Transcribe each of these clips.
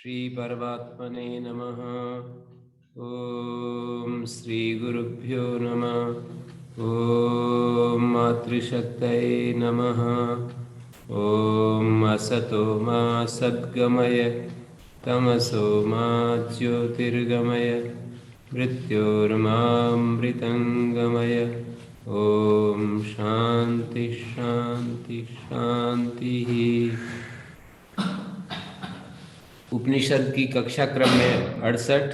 श्री परमात्मने नमः। ओम श्री गुरुभ्यो नमः। ओम मातृशक्तये नमः। ओम असतो मा सद्गमय तमसो मा ज्योतिर्गमय मृत्योर्मामृतंगमय। ओम शांति शांति शांति। उपनिषद की कक्षा क्रम में 68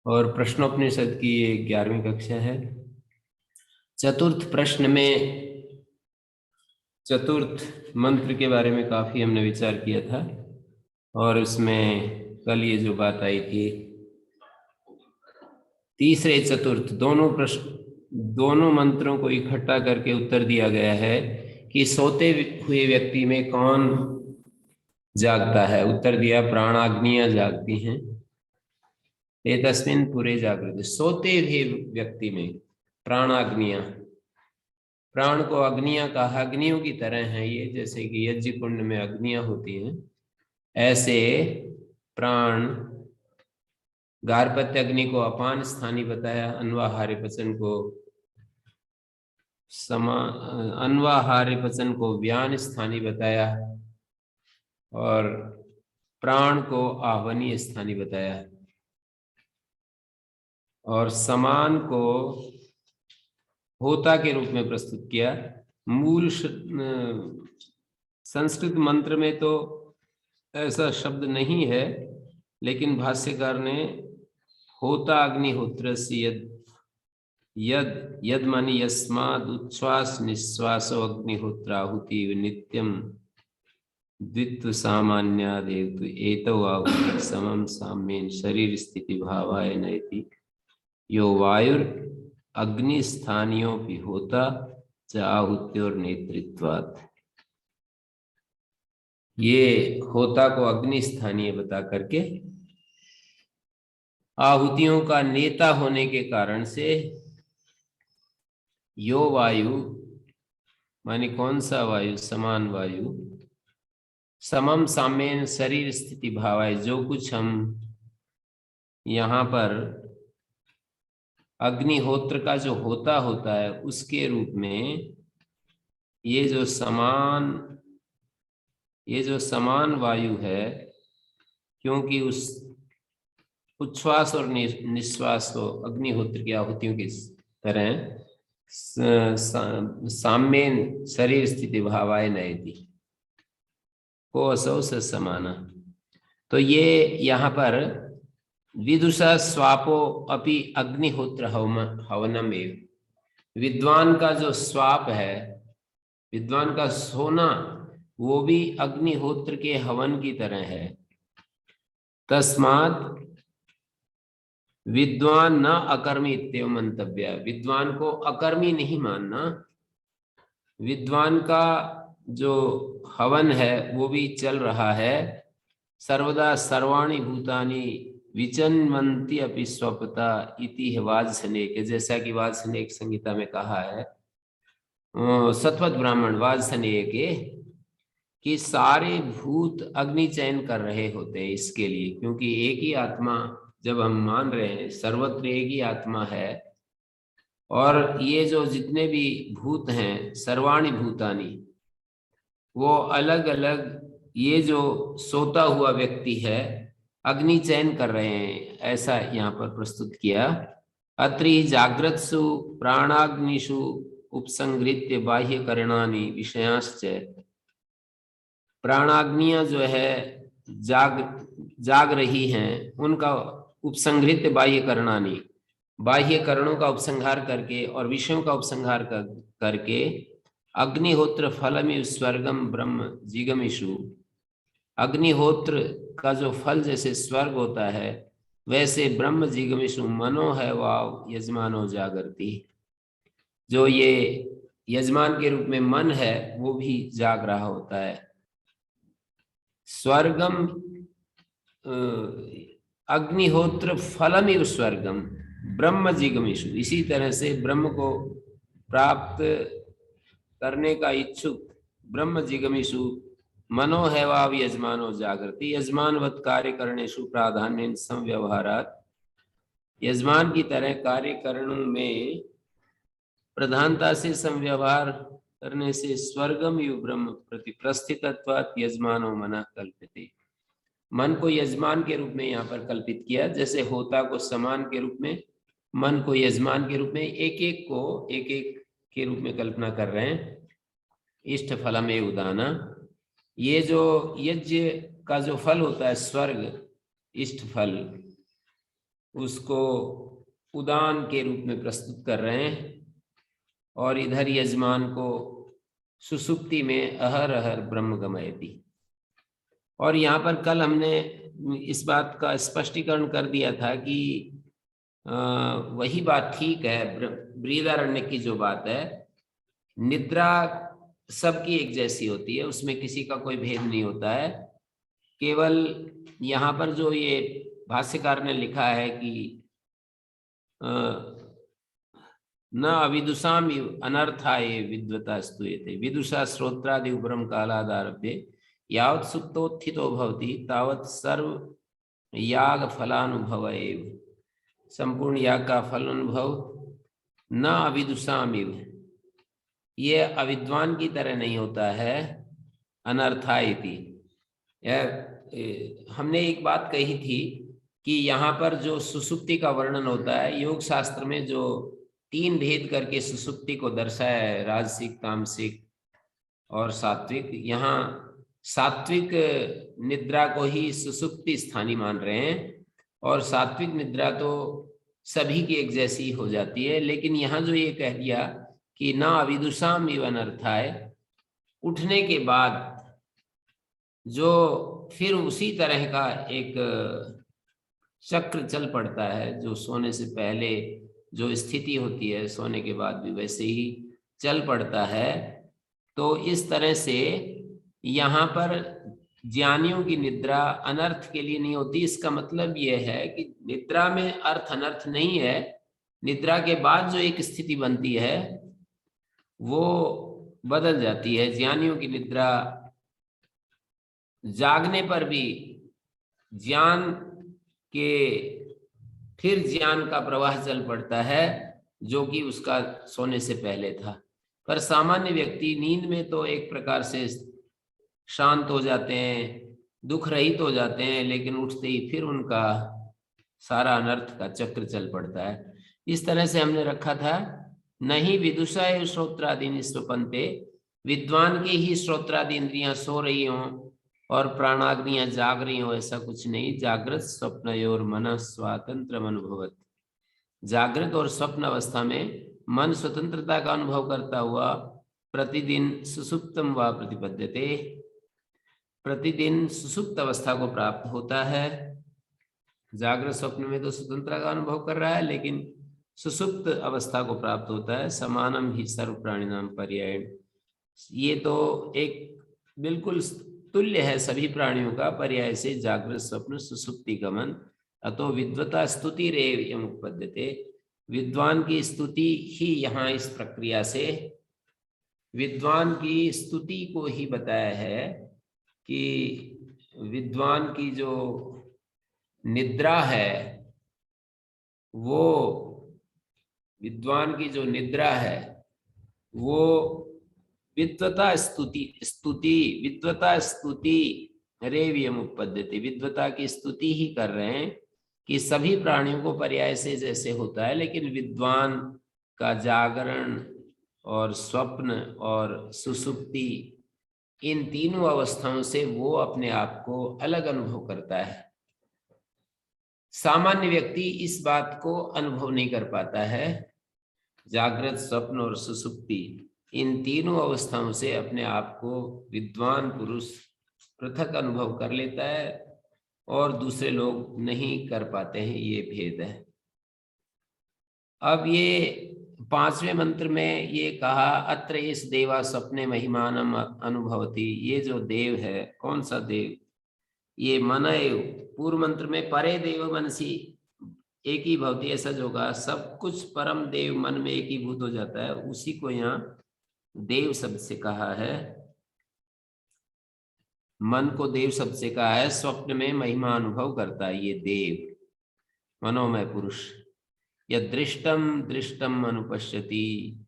और प्रश्नोपनिषद की ये 11वीं कक्षा है। चतुर्थ प्रश्न में चतुर्थ मंत्र के बारे में काफी हमने विचार किया था और उसमें कल ये जो बात आई थी, तीसरे चतुर्थ दोनों मंत्रों को इकट्ठा करके उत्तर दिया गया है कि सोते हुए व्यक्ति में कौन जागता है। उत्तर दिया प्राणाग्नियां जागती हैं। एतस्मिन् पूरे जागृत, सोते हुए व्यक्ति में प्राणाग्नियां, प्राण को अग्नियां कहा, अग्नियों की तरह है ये, जैसे कि यज्ञ कुंड में अग्नियां होती हैं, ऐसे प्राण। गार्हपत्य अग्नि को अपान स्थानी बताया, अन्वाहार्य पचन को व्यान स्थानी बताया और प्राण को आहवनीय स्थानी बताया और समान को होता के रूप में प्रस्तुत किया। मूल संस्कृत मंत्र में तो ऐसा शब्द नहीं है, लेकिन भाष्यकार ने होता अग्निहोत्र से यद मानी यस्माद उच्छ्वास निश्वासो अग्निहोत्राहुति नित्यम द्वित्व सामान्यादेव एतौ आहुति समम साम्येन शरीर स्थिति भावाय नयति यो वायुर अग्नि स्थानियों भी होता च आहुत्योर नेतृत्वात्। ये होता को अग्नि स्थानीय बता करके आहुतियों का नेता होने के कारण से यो वायु माने कौन सा वायु, समान वायु, समम साम्येन शरीर स्थिति भावाय, जो कुछ हम यहाँ पर अग्निहोत्र का जो होता है उसके रूप में ये जो समान वायु है, क्योंकि उस उच्छ्वास और निश्वास को अग्निहोत्र की आहुतियों की तरह साम्येन शरीर स्थिति भावाय नयति को असौ से समाना। तो ये यहाँ पर विदुषा स्वापो अपि अग्निहोत्र हवनम एव, विद्वान का जो स्वाप है, विद्वान का सोना, वो भी अग्निहोत्र के हवन की तरह है। तस्मात् विद्वान न अकर्मी इत्येव मंतव्य, विद्वान को अकर्मी नहीं मानना। विद्वान का जो हवन है वो भी चल रहा है। सर्वदा सर्वाणि भूतानि विचन्वन्ति अपि स्वपता इति वाजसनेक, जैसा कि वाजसनेक संहिता में कहा है, सत्वत ब्राह्मण वाजसनेक कि सारे भूत अग्नि चयन कर रहे होते हैं इसके लिए, क्योंकि एक ही आत्मा जब हम मान रहे हैं, सर्वत्र एक ही आत्मा है और ये जो जितने भी भूत हैं सर्वाणि भूतानि, वो अलग अलग, ये जो सोता हुआ व्यक्ति है अग्नि चयन कर रहे हैं, ऐसा यहाँ पर प्रस्तुत किया। अत्रि जाग्रत्सु प्राणाग्निषु उपसंगृत्य बाह्य करणानि विषयांश्च, प्राणाग्नियां जो है जाग रही हैं, उनका उपसंगृत्य बाह्य करणानि, बाह्य करणों का उपसंहार करके और विषयों का उपसंहार करके अग्निहोत्र फलमिव स्वर्गम ब्रह्म जिगमिषु, अग्निहोत्र का जो फल जैसे स्वर्ग होता है वैसे ब्रह्म जिगमिषु मनो है वाव यजमानो जागृति, जो ये यजमान के रूप में मन है वो भी जाग रहा होता है। स्वर्गम अग्निहोत्र फलमिव स्वर्गम ब्रह्म जिगमिषु, इसी तरह से ब्रह्म को प्राप्त करने का इच्छुक ब्रह्म जिगमिषु मनो हैवाव यजमानो जागृति यजमानवत कार्य करणेषु प्राधान्येन संव्यवहारात् यजमान की तरह कार्य करणों में प्रधानता से संव्यवहार करने से स्वर्गम यु ब्रह्म प्रति प्रस्थितत्वात् यजमानो मना कल्पते। मन को यजमान के रूप में यहाँ पर कल्पित किया, जैसे होता को समान के रूप में, मन को यजमान के रूप में, एक एक को एक एक के रूप में कल्पना कर रहे हैं। इष्ट फलम ए उदाना, ये जो यज्ञ का जो फल होता है स्वर्ग, इष्ट फल, उसको उदान के रूप में प्रस्तुत कर रहे हैं। और इधर यजमान को सुसुप्ति में अहर अहर ब्रह्म गमयति। और यहाँ पर कल हमने इस बात का स्पष्टीकरण कर दिया था कि वही बात ठीक है, बृहदारण्य की जो बात है, निद्रा सबकी एक जैसी होती है, उसमें किसी का कोई भेद नहीं होता है। केवल यहाँ पर जो ये भाष्यकार ने लिखा है कि न अविदुषाम अनर्थाये विद्वता स्तूयते विदुषा श्रोत्रादि उपरम कालादारभ्ये यावत् सुप्तोत्थितो भवति तावत् सर्व याग फलानुभव एव। संपूर्ण याग का फल अनुभव न अविदुषाम इव, ये अविद्वान की तरह नहीं होता है। अनर्थायति, हमने एक बात कही थी कि यहाँ पर जो सुसुप्ति का वर्णन होता है, योग शास्त्र में जो 3 भेद करके सुसुप्ति को दर्शाया है, राजसिक, तामसिक और सात्विक, यहाँ सात्विक निद्रा को ही सुसुप्ति स्थानी मान रहे हैं। और सात्विक निद्रा तो सभी की एक जैसी हो जाती है, लेकिन यहाँ जो ये कह दिया कि ना अविदुषाम इव अनर्थाय, उठने के बाद जो फिर उसी तरह का एक चक्र चल पड़ता है, जो सोने से पहले जो स्थिति होती है सोने के बाद भी वैसे ही चल पड़ता है। तो इस तरह से यहाँ पर ज्ञानियों की निद्रा अनर्थ के लिए नहीं होती। इसका मतलब यह है कि निद्रा में अर्थ अनर्थ नहीं है, निद्रा के बाद जो एक स्थिति बनती है वो बदल जाती है। ज्ञानियों की निद्रा जागने पर भी ज्ञान के फिर ज्ञान का प्रवाह चल पड़ता है, जो कि उसका सोने से पहले था। पर सामान्य व्यक्ति नींद में तो एक प्रकार से शांत हो जाते हैं, दुख रहित हो जाते हैं, लेकिन उठते ही फिर उनका सारा अनर्थ का चक्र चल पड़ता है। इस तरह से हमने रखा था, नहीं विदुषाय श्रोत्रादीनि स्वपन्ते, विद्वान की ही श्रोत्रादि इंद्रियां सो रही हों और प्राणाग्नियां जाग रही हो, ऐसा कुछ नहीं। जागृत स्वप्नयोर मन स्वातंत्र अनुभवत, जागृत और स्वप्न अवस्था में मन स्वतंत्रता का अनुभव करता हुआ प्रतिदिन सुसुप्तम व प्रतिपद्यते, प्रतिदिन सुसुप्त अवस्था को प्राप्त होता है। जागृत स्वप्न में तो स्वतंत्रता का अनुभव कर रहा है, लेकिन सुसुप्त अवस्था को प्राप्त होता है। समानम ही सर्व प्राणिनाम पर्याय, ये तो एक बिल्कुल तुल्य है सभी प्राणियों का, पर्याय से जागृत स्वप्न सुसुप्ति गमन। अतो विद्वता स्तुति रेव उपपद्यते, विद्वान की स्तुति ही यहाँ इस प्रक्रिया से, विद्वान की स्तुति को ही बताया है कि विद्वान की जो निद्रा है, वो विद्वान की जो निद्रा है वो विद्वता स्तुति रेव्यम उपपद्यते, विद्वता की स्तुति ही कर रहे हैं कि सभी प्राणियों को पर्याय से जैसे होता है, लेकिन विद्वान का जागरण और स्वप्न और सुसुप्ति, इन तीनों अवस्थाओं से वो अपने आप को अलग अनुभव करता है। सामान्य व्यक्ति इस बात को अनुभव नहीं कर पाता है। जागृत, स्वप्न और सुसुप्ति, इन तीनों अवस्थाओं से अपने आप को विद्वान पुरुष पृथक अनुभव कर लेता है और दूसरे लोग नहीं कर पाते हैं, ये भेद है। अब ये 5वें मंत्र में ये कहा, अत्र इस देवा स्वप्ने महिमानम अनुभवती, ये जो देव है, कौन सा देव? ये मनएव। पूर्व मंत्र में परे देव मनसी एक ही भवती, ऐसा जो होगा सब कुछ परम देव मन में एक ही भूत हो जाता है, उसी को यहाँ देव शब्द से कहा है। मन को देव शब्द से कहा है, स्वप्न में महिमा अनुभव करता है ये देव, मनोमय पुरुष। यह दृष्टम दृष्टम अनुपश्यति।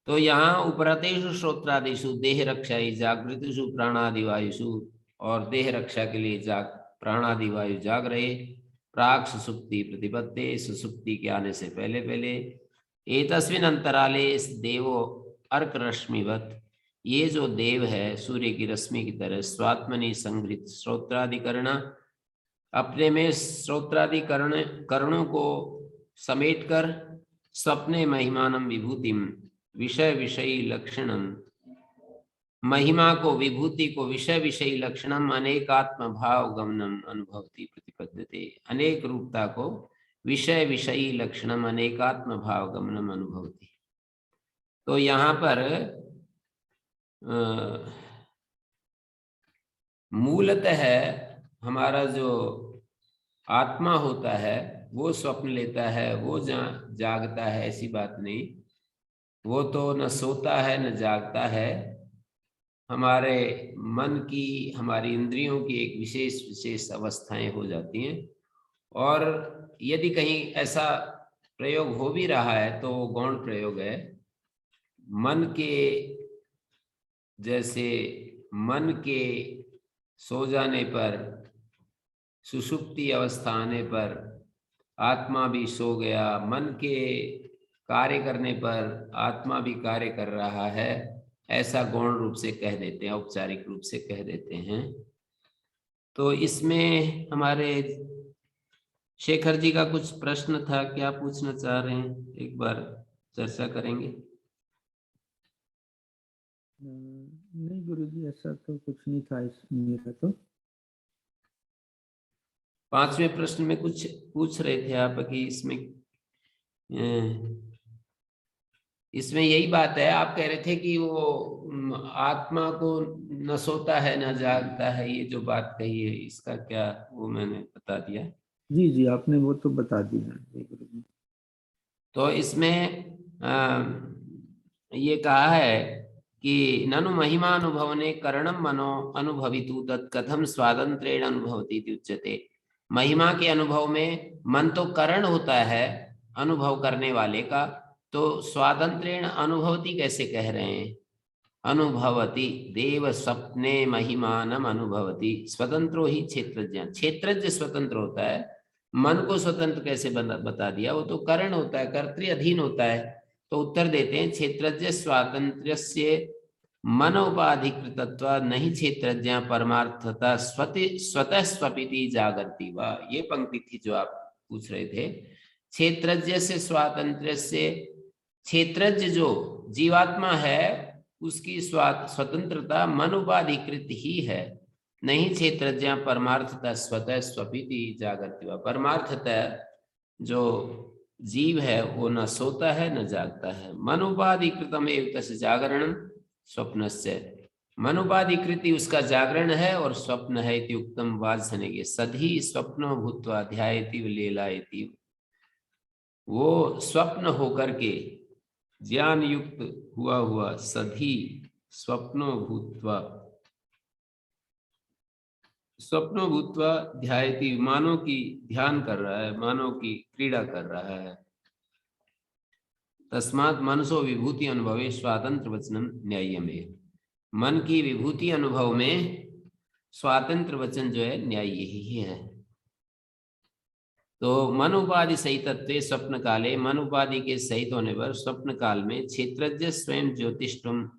तो यहाँ उपरतेषु श्रोत्रादिषु देह रक्षाई जागृतिषु प्राणादिवायुषु, और देह रक्षा के लिए प्राणादि वायु जाग रहे, प्राक सुसुप्ति प्रतिपत्ति, सुसुप्ति के आने से पहले पहले, एतस्मिन् अंतराले इस देवो अर्क रश्मिवत, ये जो देव है सूर्य की रश्मि की तरह, स्वात्मनि संगृत श्रोत्रादिकरण, अपने में श्रोत्रादिकरण करणों को समेटकर, स्वप्ने महिमानम विभूतिम विषय विषयी लक्षणम, महिमा को विभूति को विषय विषयी लक्षणम अनेकात्म भाव गमनम अनुभवती प्रतिपद्यते, अनेक रूपता को विषय विषयी लक्षणम अनेकात्म भाव गमनम अनुभवती। तो यहाँ पर मूलतः हमारा जो आत्मा होता है वो स्वप्न लेता है, वो जागता है, ऐसी बात नहीं। वो तो न सोता है न जागता है। हमारे मन की, हमारी इंद्रियों की एक विशेष विशेष अवस्थाएं हो जाती हैं, और यदि कहीं ऐसा प्रयोग हो भी रहा है तो वो गौण प्रयोग है। मन के, जैसे मन के सो जाने पर, सुषुप्ति अवस्था आने पर आत्मा भी सो गया, मन के कार्य करने पर आत्मा भी कार्य कर रहा है, ऐसा गौण रूप से कह देते हैं, औपचारिक रूप से कह देते हैं। तो इसमें हमारे शेखर जी का कुछ प्रश्न था, क्या पूछना चाह रहे हैं, एक बार चर्चा करेंगे। नहीं गुरुजी, ऐसा तो कुछ नहीं था इसमें। तो 5वें प्रश्न में कुछ पूछ रहे थे आप कि इसमें यही बात है, आप कह रहे थे कि वो आत्मा को न सोता है न जागता है, ये जो बात कही है इसका क्या, वो मैंने बता दिया। जी जी, आपने वो तो बता दिया। तो इसमें ये कहा है कि ननु महिमानुभवने करणम मनो अनुभवितु तत्कथम स्वातंत्रेण अनुभवती इति उच्यते। महिमा के अनुभव में मन तो करण होता है अनुभव करने वाले का, तो स्वातंत्रेण अनुभवती कैसे कह रहे हैं। अनुभवती देव स्वप्ने महिमानम अनुभवती, स्वतंत्रो ही क्षेत्रज्ञ, क्षेत्रज्ञ स्वतंत्र होता है, मन को स्वतंत्र कैसे बता दिया, वो तो करण होता है, कर्तृ अधीन होता है। तो उत्तर देते हैं क्षेत्रज्ञ स्वातंत्र्यस्य मनोपाधिकृतत्व नहीं क्षेत्रज्ञ परमार्थता स्वतः स्वपिति जागृति वा, ये पंक्ति थी जो आप पूछ रहे थे। क्षेत्रज्ञ से स्वातंत्र्य से, क्षेत्रज्ञ जो जीवात्मा है उसकी स्वतंत्रता मन उपाधिकृत ही है, नहीं क्षेत्रज्ञ परमार्थता स्वतः स्वपिति जागृति वा, परमार्थतः जो जीव है वो न सोता है न जागता है। मनुपाधिकृतम एव तस्य जागरणम स्वप्नस्य, मनुपाधिकृति उसका जागरण है और स्वप्न है इति उक्तम वाचनेगे सधी स्वप्नो भूत्वा ध्यायति लीलायति, वो स्वप्न होकर के ज्ञान युक्त हुआ हुआ सधी स्वप्नो भूत्वा, स्वप्नो भूत्वा ध्यायति, मानो की ध्यान कर रहा है, मानो की क्रीड़ा कर रहा है। तस्मात् मनसो विभूति अनुभवे स्वातंत्र वचनम न्याय्यमेव, मन की विभूति अनुभव में स्वातंत्र वचन जो है न्याय यही है। तो मन उपाधि सहितत्वे स्वप्न काले, मन उपाधि के सहित होने पर स्वप्न काल में क्षेत्रज्ञ स्वयं ज्योतिष्टुम,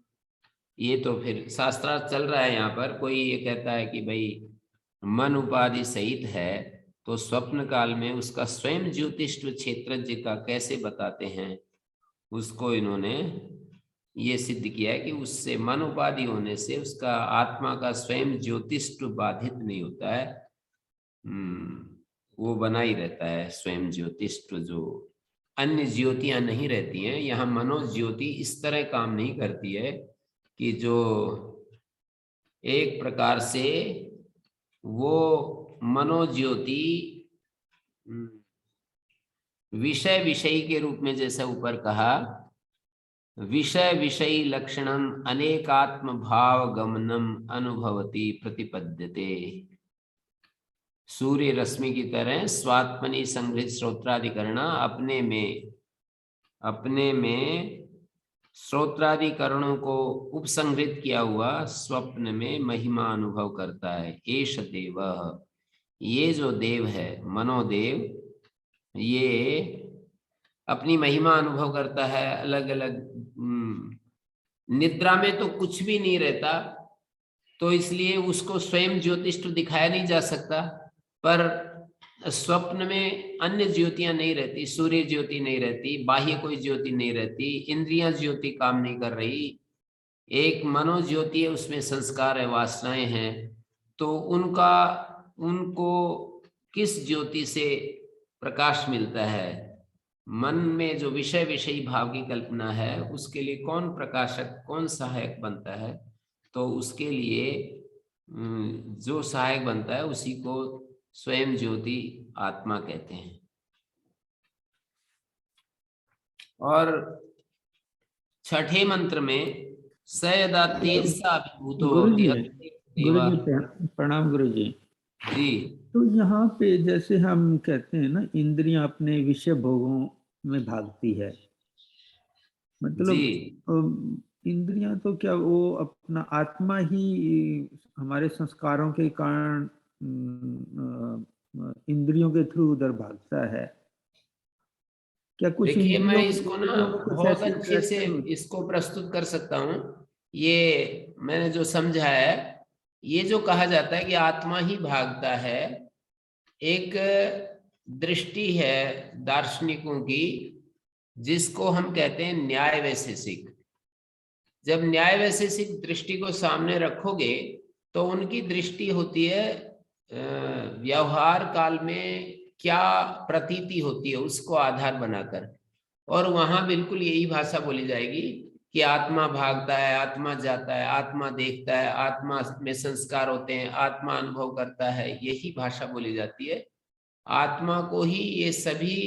ये तो फिर शास्त्रार्थ चल रहा है यहाँ पर। कोई ये कहता है कि भाई मन उपाधि सहित है तो स्वप्न काल में उसका स्वयं ज्योतिष्ट क्षेत्रज्ञ का कैसे बताते हैं, उसको इन्होंने ये सिद्ध किया है कि उससे मन उपाधि होने से उसका आत्मा का स्वयं ज्योतिष्ट बाधित नहीं होता है, वो बना ही रहता है स्वयं ज्योतिष्ट, जो अन्य ज्योतियां नहीं रहती हैं। यहाँ मनोज्योति इस तरह काम नहीं करती है कि जो एक प्रकार से वो मनोज्योति विषय विषयी के रूप में, जैसा ऊपर कहा विषय विषयी लक्षणम अनेकात्म भाव गमनम अनुभवति प्रतिपद्यते। सूर्य रश्मि की तरह स्वात्मनि संगृहित श्रोत्राधिकरण अपने में श्रोत्राधिकरणों को उपसंग्रहित किया हुआ स्वप्न में महिमा अनुभव करता है। एष देव, ये जो देव है मनोदेव, ये अपनी महिमा अनुभव करता है अलग अलग। निद्रा में तो कुछ भी नहीं रहता, तो इसलिए उसको स्वयं ज्योतिष तो दिखाया नहीं जा सकता, पर स्वप्न में अन्य ज्योतियां नहीं रहती, सूर्य ज्योति नहीं रहती, बाह्य कोई ज्योति नहीं रहती, इंद्रियां ज्योति काम नहीं कर रही, एक मनो ज्योति है, उसमें संस्कार है, वासनाएं हैं, तो उनको किस ज्योति से प्रकाश मिलता है? मन में जो विषय विषयी भाव की कल्पना है उसके लिए कौन प्रकाशक, कौन सहायक बनता है? तो उसके लिए जो सहायक बनता है उसी को स्वयं ज्योति आत्मा कहते हैं। और छठे मंत्र में सयदा तेजसा अभिभूतो गुरुजी प्रणाम गुरुजी जी। तो यहाँ पे जैसे हम कहते हैं ना, इंद्रियां अपने विषय भोगों में भागती है, मतलब इंद्रियां तो क्या वो अपना आत्मा ही हमारे संस्कारों के कारण इंद्रियों के थ्रू उधर भागता है क्या? कुछ देखिए, मैं इसको ना बहुत ऐसी अच्छे से इसको प्रस्तुत कर सकता हूँ। ये मैंने जो समझा है, ये जो कहा जाता है कि आत्मा ही भागता है, एक दृष्टि है दार्शनिकों की जिसको हम कहते हैं न्याय वैशेषिक। जब न्याय वैशेषिक दृष्टि को सामने रखोगे तो उनकी दृष्टि होती है व्यवहार काल में क्या प्रतीति होती है उसको आधार बनाकर, और वहां बिल्कुल यही भाषा बोली जाएगी कि आत्मा भागता है, आत्मा जाता है, आत्मा देखता है, आत्मा में संस्कार होते हैं, आत्मा अनुभव करता है, यही भाषा बोली जाती है। आत्मा को ही ये सभी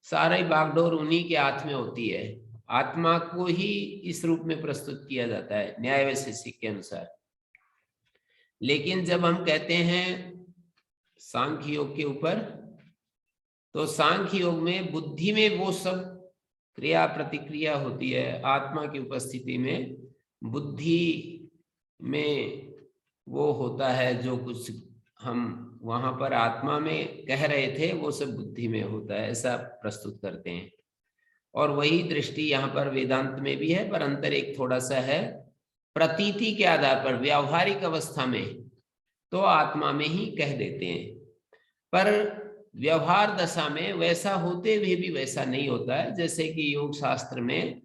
सारे बागडोर उन्हीं के हाथ में होती है, आत्मा को ही इस रूप में प्रस्तुत किया जाता है न्याय वैशेषिक के अनुसार। लेकिन जब हम कहते हैं सांख्य योग के ऊपर, तो सांख्य योग में बुद्धि में वो सब क्रिया प्रतिक्रिया होती है, आत्मा की उपस्थिति में बुद्धि में वो होता है जो कुछ हम वहां पर आत्मा में कह रहे थे वो सब बुद्धि में होता है, ऐसा प्रस्तुत करते हैं। और वही दृष्टि यहाँ पर वेदांत में भी है, पर अंतर एक थोड़ा सा है, प्रतीति के आधार पर व्यावहारिक अवस्था में तो आत्मा में ही कह देते हैं, पर व्यवहार दशा में वैसा होते हुए भी वैसा नहीं होता है। जैसे कि योग शास्त्र में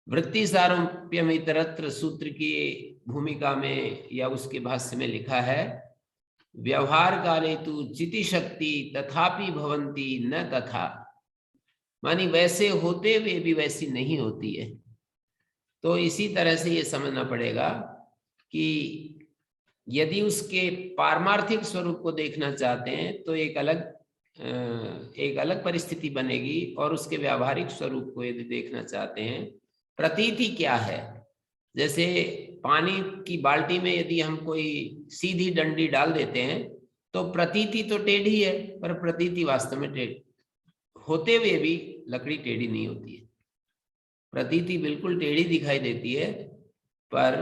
वृत्ति सारूप्यम इतरत्र सूत्र की भूमिका में या उसके भाष्य में लिखा है, व्यवहार काले तु चिति शक्ति तथापि भवंती न तथा, मानी वैसे होते हुए भी वैसी नहीं होती है। तो इसी तरह से ये समझना पड़ेगा कि यदि उसके पारमार्थिक स्वरूप को देखना चाहते हैं तो एक अलग परिस्थिति बनेगी, और उसके व्यावहारिक स्वरूप को यदि देखना चाहते हैं, प्रतीति क्या है, जैसे पानी की बाल्टी में यदि हम कोई सीधी डंडी डाल देते हैं तो प्रतीति तो टेढ़ी है, पर प्रतीति वास्तव में होते हुए भी लकड़ी टेढ़ी नहीं होती है। प्रतीति बिल्कुल टेढ़ी दिखाई देती है पर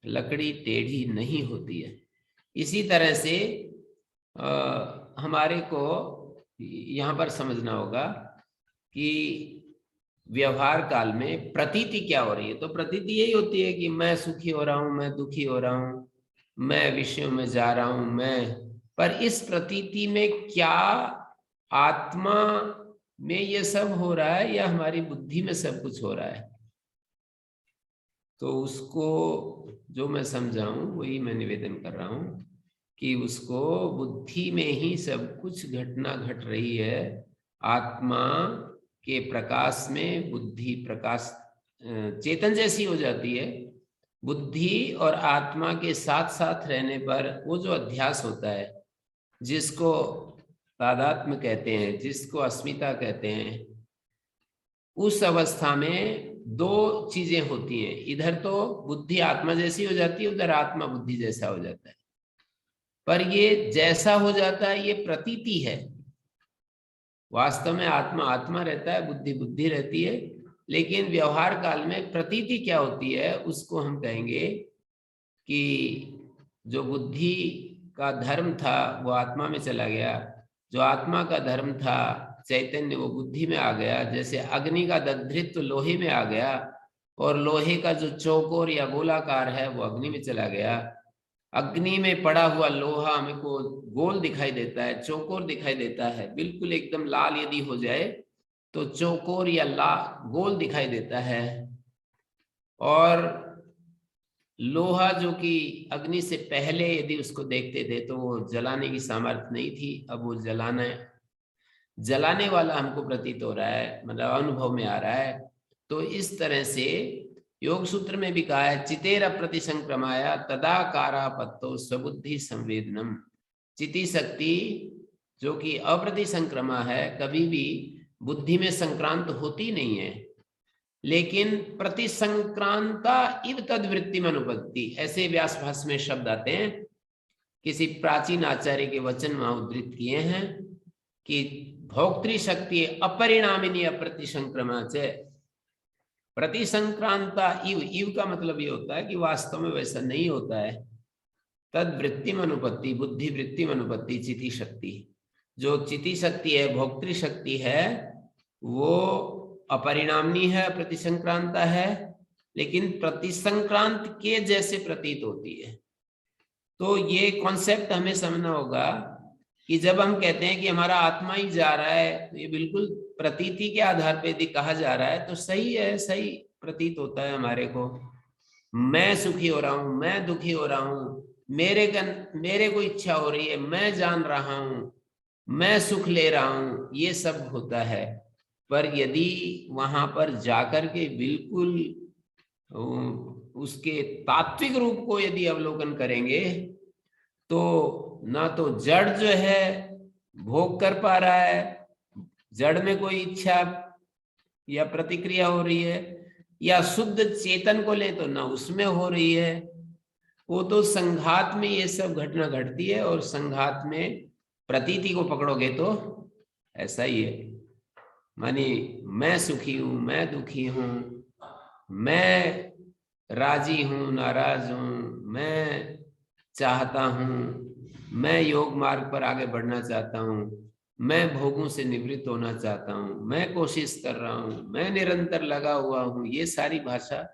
लकड़ी टेढ़ी नहीं होती है। इसी तरह से हमारे को यहाँ पर समझना होगा कि व्यवहार काल में प्रतीति क्या हो रही है। तो प्रतीति यही होती है कि मैं सुखी हो रहा हूँ, मैं दुखी हो रहा हूँ, मैं विषयों में जा रहा हूँ, पर इस प्रतीति में क्या आत्मा में ये सब हो रहा है या हमारी बुद्धि में सब कुछ हो रहा है? तो उसको जो मैं समझाऊं वही मैं निवेदन कर रहा हूं कि उसको बुद्धि में ही सब कुछ घटना घट रही है। आत्मा के प्रकाश में बुद्धि प्रकाश चेतन जैसी हो जाती है। बुद्धि और आत्मा के साथ साथ रहने पर वो जो अध्यास होता है, जिसको तादात्म्य कहते हैं, जिसको अस्मिता कहते हैं, उस अवस्था में दो चीजें होती हैं, इधर तो बुद्धि आत्मा जैसी हो जाती है, उधर आत्मा बुद्धि जैसा हो जाता है। पर ये जैसा हो जाता है ये प्रतीति है, वास्तव में आत्मा आत्मा रहता है, बुद्धि बुद्धि रहती है। लेकिन व्यवहार काल में प्रतीति क्या होती है उसको हम कहेंगे कि जो बुद्धि का धर्म था वो आत्मा में चला गया, जो आत्मा का धर्म था चैतन्य वो बुद्धि में आ गया। जैसे अग्नि का दग्धृत्व लोहे में आ गया और लोहे का जो चौकोर या गोलाकार है वो अग्नि में चला गया। अग्नि में पड़ा हुआ लोहा हमको गोल दिखाई देता है, चौकोर दिखाई देता है। बिल्कुल एकदम लाल यदि हो जाए तो चौकोर या गोल दिखाई देता है। और लोहा जो कि अग्नि से पहले यदि उसको देखते थे तो वो जलाने की सामर्थ्य नहीं थी, अब वो जलाने वाला हमको प्रतीत हो रहा है, मतलब अनुभव में आ रहा है। तो इस तरह से योग सूत्र में भी कहा है चितेर प्रतिसंक्रमाया तदाकारापत्तो स्वबुद्धि संवेदनम। चिति शक्ति जो कि अप्रतिसंक्रमा है, कभी भी बुद्धि में संक्रांत होती नहीं है, लेकिन प्रतिसंक्रांता इव तद्वृत्ति में अनुपत्ति, ऐसे व्यास भाष्य में शब्द आते हैं। किसी प्राचीन आचार्य के वचन वहां उद्धृत किए हैं कि भोक्तृ शक्ति अपरिणामिनी अप्रतिसंक्रमा से प्रतिसंक्रांता इव, इव का मतलब ये होता है कि वास्तव में वैसा नहीं होता है। तद वृत्ति अनुपत्ति, बुद्धि वृत्ति अनुपत्ति चिति शक्ति, जो चिति शक्ति है भोक्तृ शक्ति है वो अपरिणामनी है, प्रतिसंक्रांता है, लेकिन प्रतिसंक्रांत के जैसे प्रतीत होती है। तो ये कॉन्सेप्ट हमें समझना होगा कि जब हम कहते हैं कि हमारा आत्मा ही जा रहा है, तो ये बिल्कुल प्रतीति के आधार पे यदि कहा जा रहा है तो सही है, सही प्रतीत होता है हमारे को। मैं सुखी हो रहा हूं, मैं दुखी हो रहा हूं, मेरे को इच्छा हो रही है, मैं जान रहा हूं, मैं सुख ले रहा हूं, ये सब होता है। पर यदि वहां पर जाकर के बिल्कुल उसके तात्विक रूप को यदि अवलोकन करेंगे तो ना तो जड़ जो है भोग कर पा रहा है, जड़ में कोई इच्छा या प्रतिक्रिया हो रही है, या शुद्ध चेतन को ले तो ना उसमें हो रही है। वो तो संघात में ये सब घटना घटती है, और संघात में प्रतीति को पकड़ोगे तो ऐसा ही है। मानी मैं सुखी हूं, मैं दुखी हूं, मैं राजी हूं, नाराज हूं, मैं चाहता हूं, मैं योग मार्ग पर आगे बढ़ना चाहता हूं, मैं भोगों से निवृत्त होना चाहता हूं, मैं कोशिश कर रहा हूं, मैं निरंतर लगा हुआ हूं, ये सारी भाषा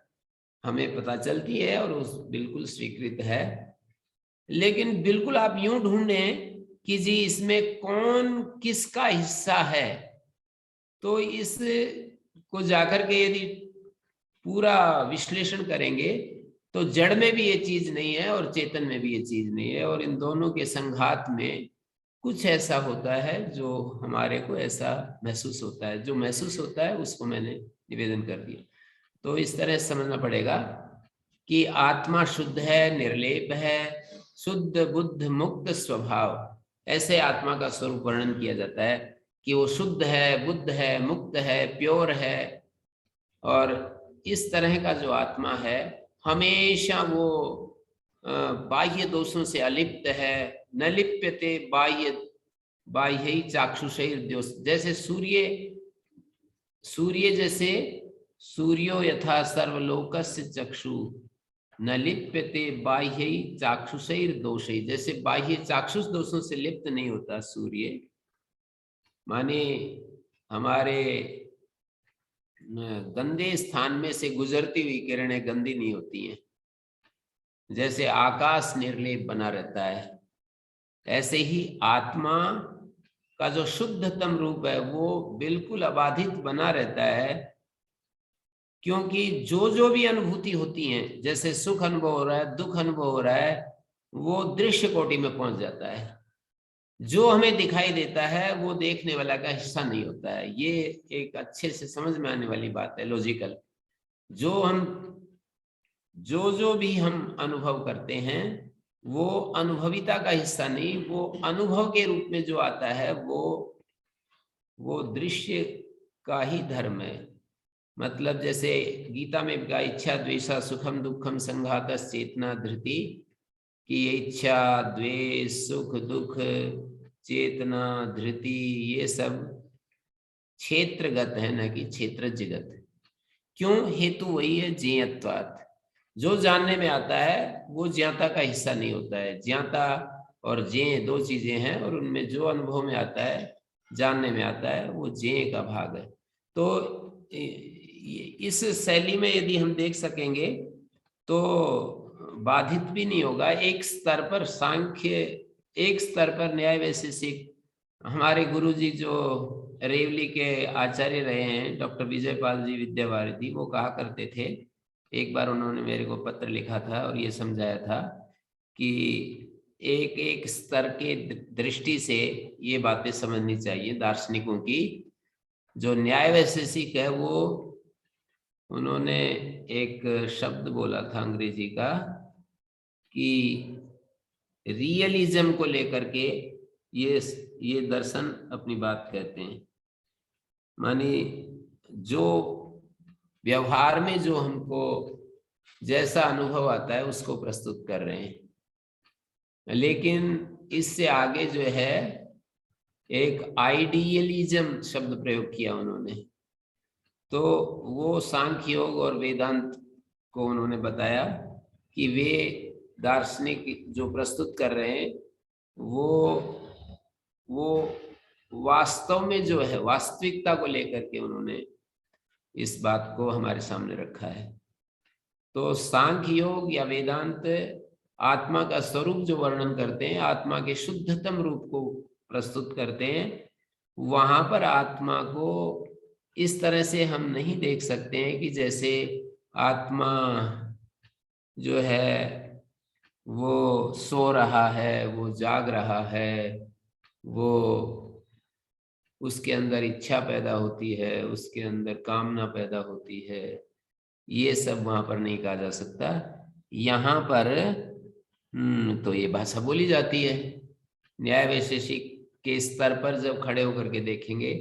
हमें पता चलती है और उस बिल्कुल स्वीकृत है। लेकिन बिल्कुल आप यूं ढूंढें कि जी इसमें कौन किसका हिस्सा है, तो इस को जाकर के यदि पूरा विश्लेषण करेंगे तो जड़ में भी ये चीज नहीं है और चेतन में भी ये चीज नहीं है, और इन दोनों के संघात में कुछ ऐसा होता है जो हमारे को ऐसा महसूस होता है। जो महसूस होता है उसको मैंने निवेदन कर दिया। तो इस तरह समझना पड़ेगा कि आत्मा शुद्ध है, निर्लेप है, शुद्ध बुद्ध मुक्त स्वभाव, ऐसे आत्मा का स्वरूप वर्णन किया जाता है कि वो शुद्ध है, बुद्ध है, मुक्त है, प्योर है। और इस तरह का जो आत्मा है हमेशा वो बाह्य दोषों से अलिप्त है। न लिप्यते बाह्य चाक्षुषैर दोष, जैसे सूर्य जैसे सूर्यो यथा सर्वलोकस्य चक्षु न लिप्यते बाह्य चाक्षुषैर दोषै, जैसे बाह्य चाक्षुष दोषों से लिप्त नहीं होता सूर्य। माने हमारे गंदे स्थान में से गुजरती हुई किरणें गंदी नहीं होती हैं, जैसे आकाश निर्लेप बना रहता है, ऐसे ही आत्मा का जो शुद्धतम रूप है वो बिल्कुल अबाधित बना रहता है। क्योंकि जो भी अनुभूति होती हैं, जैसे सुख अनुभव हो रहा है, दुख अनुभव हो रहा है, वो दृश्य कोटि में पहुंच जाता है। जो हमें दिखाई देता है वो देखने वाला का हिस्सा नहीं होता है। ये एक अच्छे से समझ में आने वाली बात है, लॉजिकल। जो भी हम अनुभव करते हैं वो अनुभविता का हिस्सा नहीं, वो अनुभव के रूप में जो आता है वो दृश्य का ही धर्म है। मतलब जैसे गीता में कहा इच्छा द्वेषा सुखम दुखम संघातस चेतना धृति, कि ये इच्छा द्वेष सुख दुख चेतना धृति ये सब क्षेत्रगत है, न कि क्षेत्रज्ञगत। क्यों? हेतु वही है ज्ञेयत्वात्। जो जानने में आता है वो ज्ञाता का हिस्सा नहीं होता है। ज्ञाता और ज्ञेय दो चीजें हैं, और उनमें जो अनुभव में आता है, जानने में आता है, वो ज्ञेय का भाग है। तो इस शैली में यदि हम देख सकेंगे तो बाधित भी नहीं होगा। एक स्तर पर सांख्य, एक स्तर पर न्याय वैशेषिक। हमारे गुरुजी जो रेवली के आचार्य रहे हैं, डॉक्टर विजयपाल जी विद्यावारिधि, वो कहा करते थे, एक बार उन्होंने मेरे को पत्र लिखा था और ये समझाया था कि एक एक स्तर के दृष्टि से ये बातें समझनी चाहिए दार्शनिकों की। जो न्याय वैशेषिक है वो, उन्होंने एक शब्द बोला था अंग्रेजी का कि रियलिज्म को लेकर के ये दर्शन अपनी बात कहते हैं। मानी जो व्यवहार में जो हमको जैसा अनुभव आता है उसको प्रस्तुत कर रहे हैं, लेकिन इससे आगे जो है एक आइडियलिज्म शब्द प्रयोग किया उन्होंने। तो वो सांख्य योग और वेदांत को उन्होंने बताया कि वे दार्शनिक जो प्रस्तुत कर रहे हैं वो वास्तव में जो है वास्तविकता को लेकर के उन्होंने इस बात को हमारे सामने रखा है। तो सांख्य योग या वेदांत आत्मा का स्वरूप जो वर्णन करते हैं, आत्मा के शुद्धतम रूप को प्रस्तुत करते हैं। वहां पर आत्मा को इस तरह से हम नहीं देख सकते हैं कि जैसे आत्मा जो है वो सो रहा है, वो जाग रहा है, वो उसके अंदर इच्छा पैदा होती है, उसके अंदर कामना पैदा होती है। ये सब वहां पर नहीं कहा जा सकता। यहाँ पर तो ये भाषा बोली जाती है। न्याय वैशेषिक के स्तर पर जब खड़े होकर के देखेंगे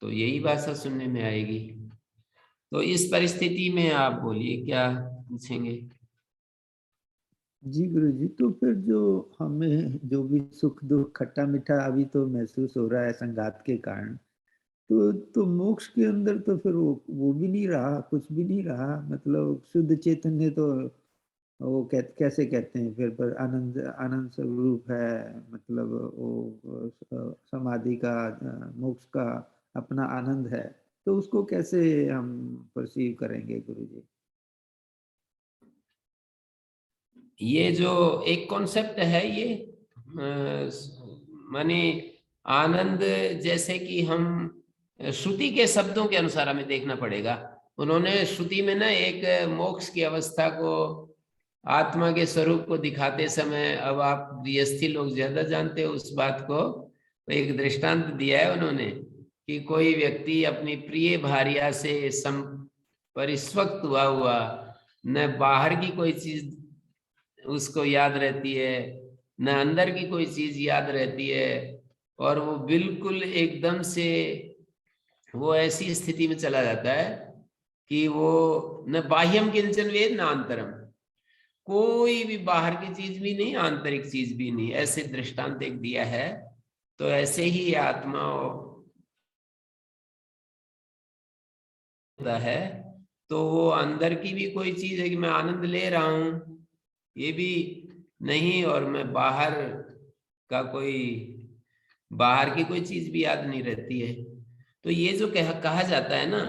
तो यही भाषा सुनने में आएगी। तो इस परिस्थिति में आप बोलिए क्या पूछेंगे? जी गुरु जी, तो फिर जो हमें जो भी सुख दुख खट्टा मीठा अभी तो महसूस हो रहा है संघात के कारण, तो मोक्ष के अंदर तो फिर वो भी नहीं रहा, कुछ भी नहीं रहा। मतलब शुद्ध चैतन्य तो वो कैसे कहते हैं फिर, पर आनंद आनंद स्वरूप है। मतलब वो समाधि का मोक्ष का अपना आनंद है, तो उसको कैसे हम परसीव करेंगे गुरु जी? ये जो एक कॉन्सेप्ट है ये माने आनंद, जैसे कि हम श्रुति के शब्दों के अनुसार हमें देखना पड़ेगा। उन्होंने श्रुति में ना एक मोक्ष की अवस्था को, आत्मा के स्वरूप को दिखाते समय, अब आप गृहस्थी लोग ज्यादा जानते हो उस बात को, तो एक दृष्टांत दिया है उन्होंने कि कोई व्यक्ति अपनी प्रिय भार्या से परिस्वक्त हुआ न बाहर की कोई चीज उसको याद रहती है, न अंदर की कोई चीज याद रहती है, और वो बिल्कुल एकदम से वो ऐसी स्थिति में चला जाता है कि वो न बाह्यम किंचन वेद न आंतरम, कोई भी बाहर की चीज भी नहीं, आंतरिक चीज भी नहीं। ऐसे दृष्टांत एक दिया है। तो ऐसे ही आत्मा होता है, तो वो अंदर की भी कोई चीज है कि मैं आनंद ले रहा हूं ये भी नहीं, और मैं बाहर का कोई, बाहर की कोई चीज भी याद नहीं रहती है। तो ये जो कहा जाता है ना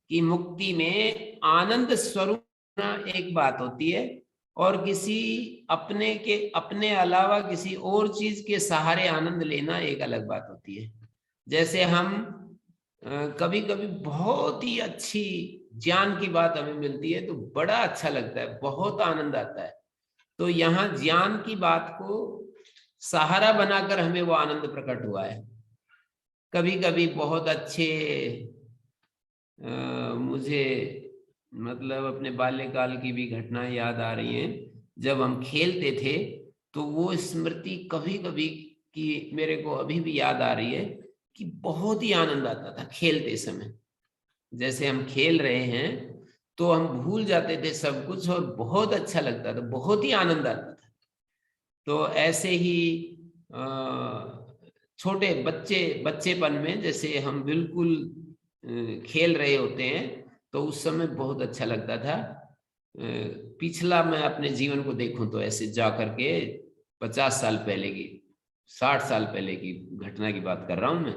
कि मुक्ति में आनंद स्वरूप एक बात होती है, और किसी अपने अलावा किसी और चीज के सहारे आनंद लेना एक अलग बात होती है। जैसे हम कभी कभी बहुत ही अच्छी ज्ञान की बात हमें मिलती है तो बड़ा अच्छा लगता है, बहुत आनंद आता है। तो यहाँ ज्ञान की बात को सहारा बनाकर हमें वो आनंद प्रकट हुआ है। कभी कभी बहुत अच्छे मुझे मतलब अपने बाल्यकाल की भी घटनाएं याद आ रही हैं। जब हम खेलते थे तो वो स्मृति कभी कभी की मेरे को अभी भी याद आ रही है कि बहुत ही आनंद आता था खेलते समय। जैसे हम खेल रहे हैं तो हम भूल जाते थे सब कुछ और बहुत अच्छा लगता था, बहुत ही आनंद आता था। तो ऐसे ही छोटे बच्चेपन में जैसे हम बिल्कुल खेल रहे होते हैं तो उस समय बहुत अच्छा लगता था। पिछला मैं अपने जीवन को देखूं तो ऐसे जा करके 50 साल पहले की, 60 साल पहले की घटना की बात कर रहा हूं मैं।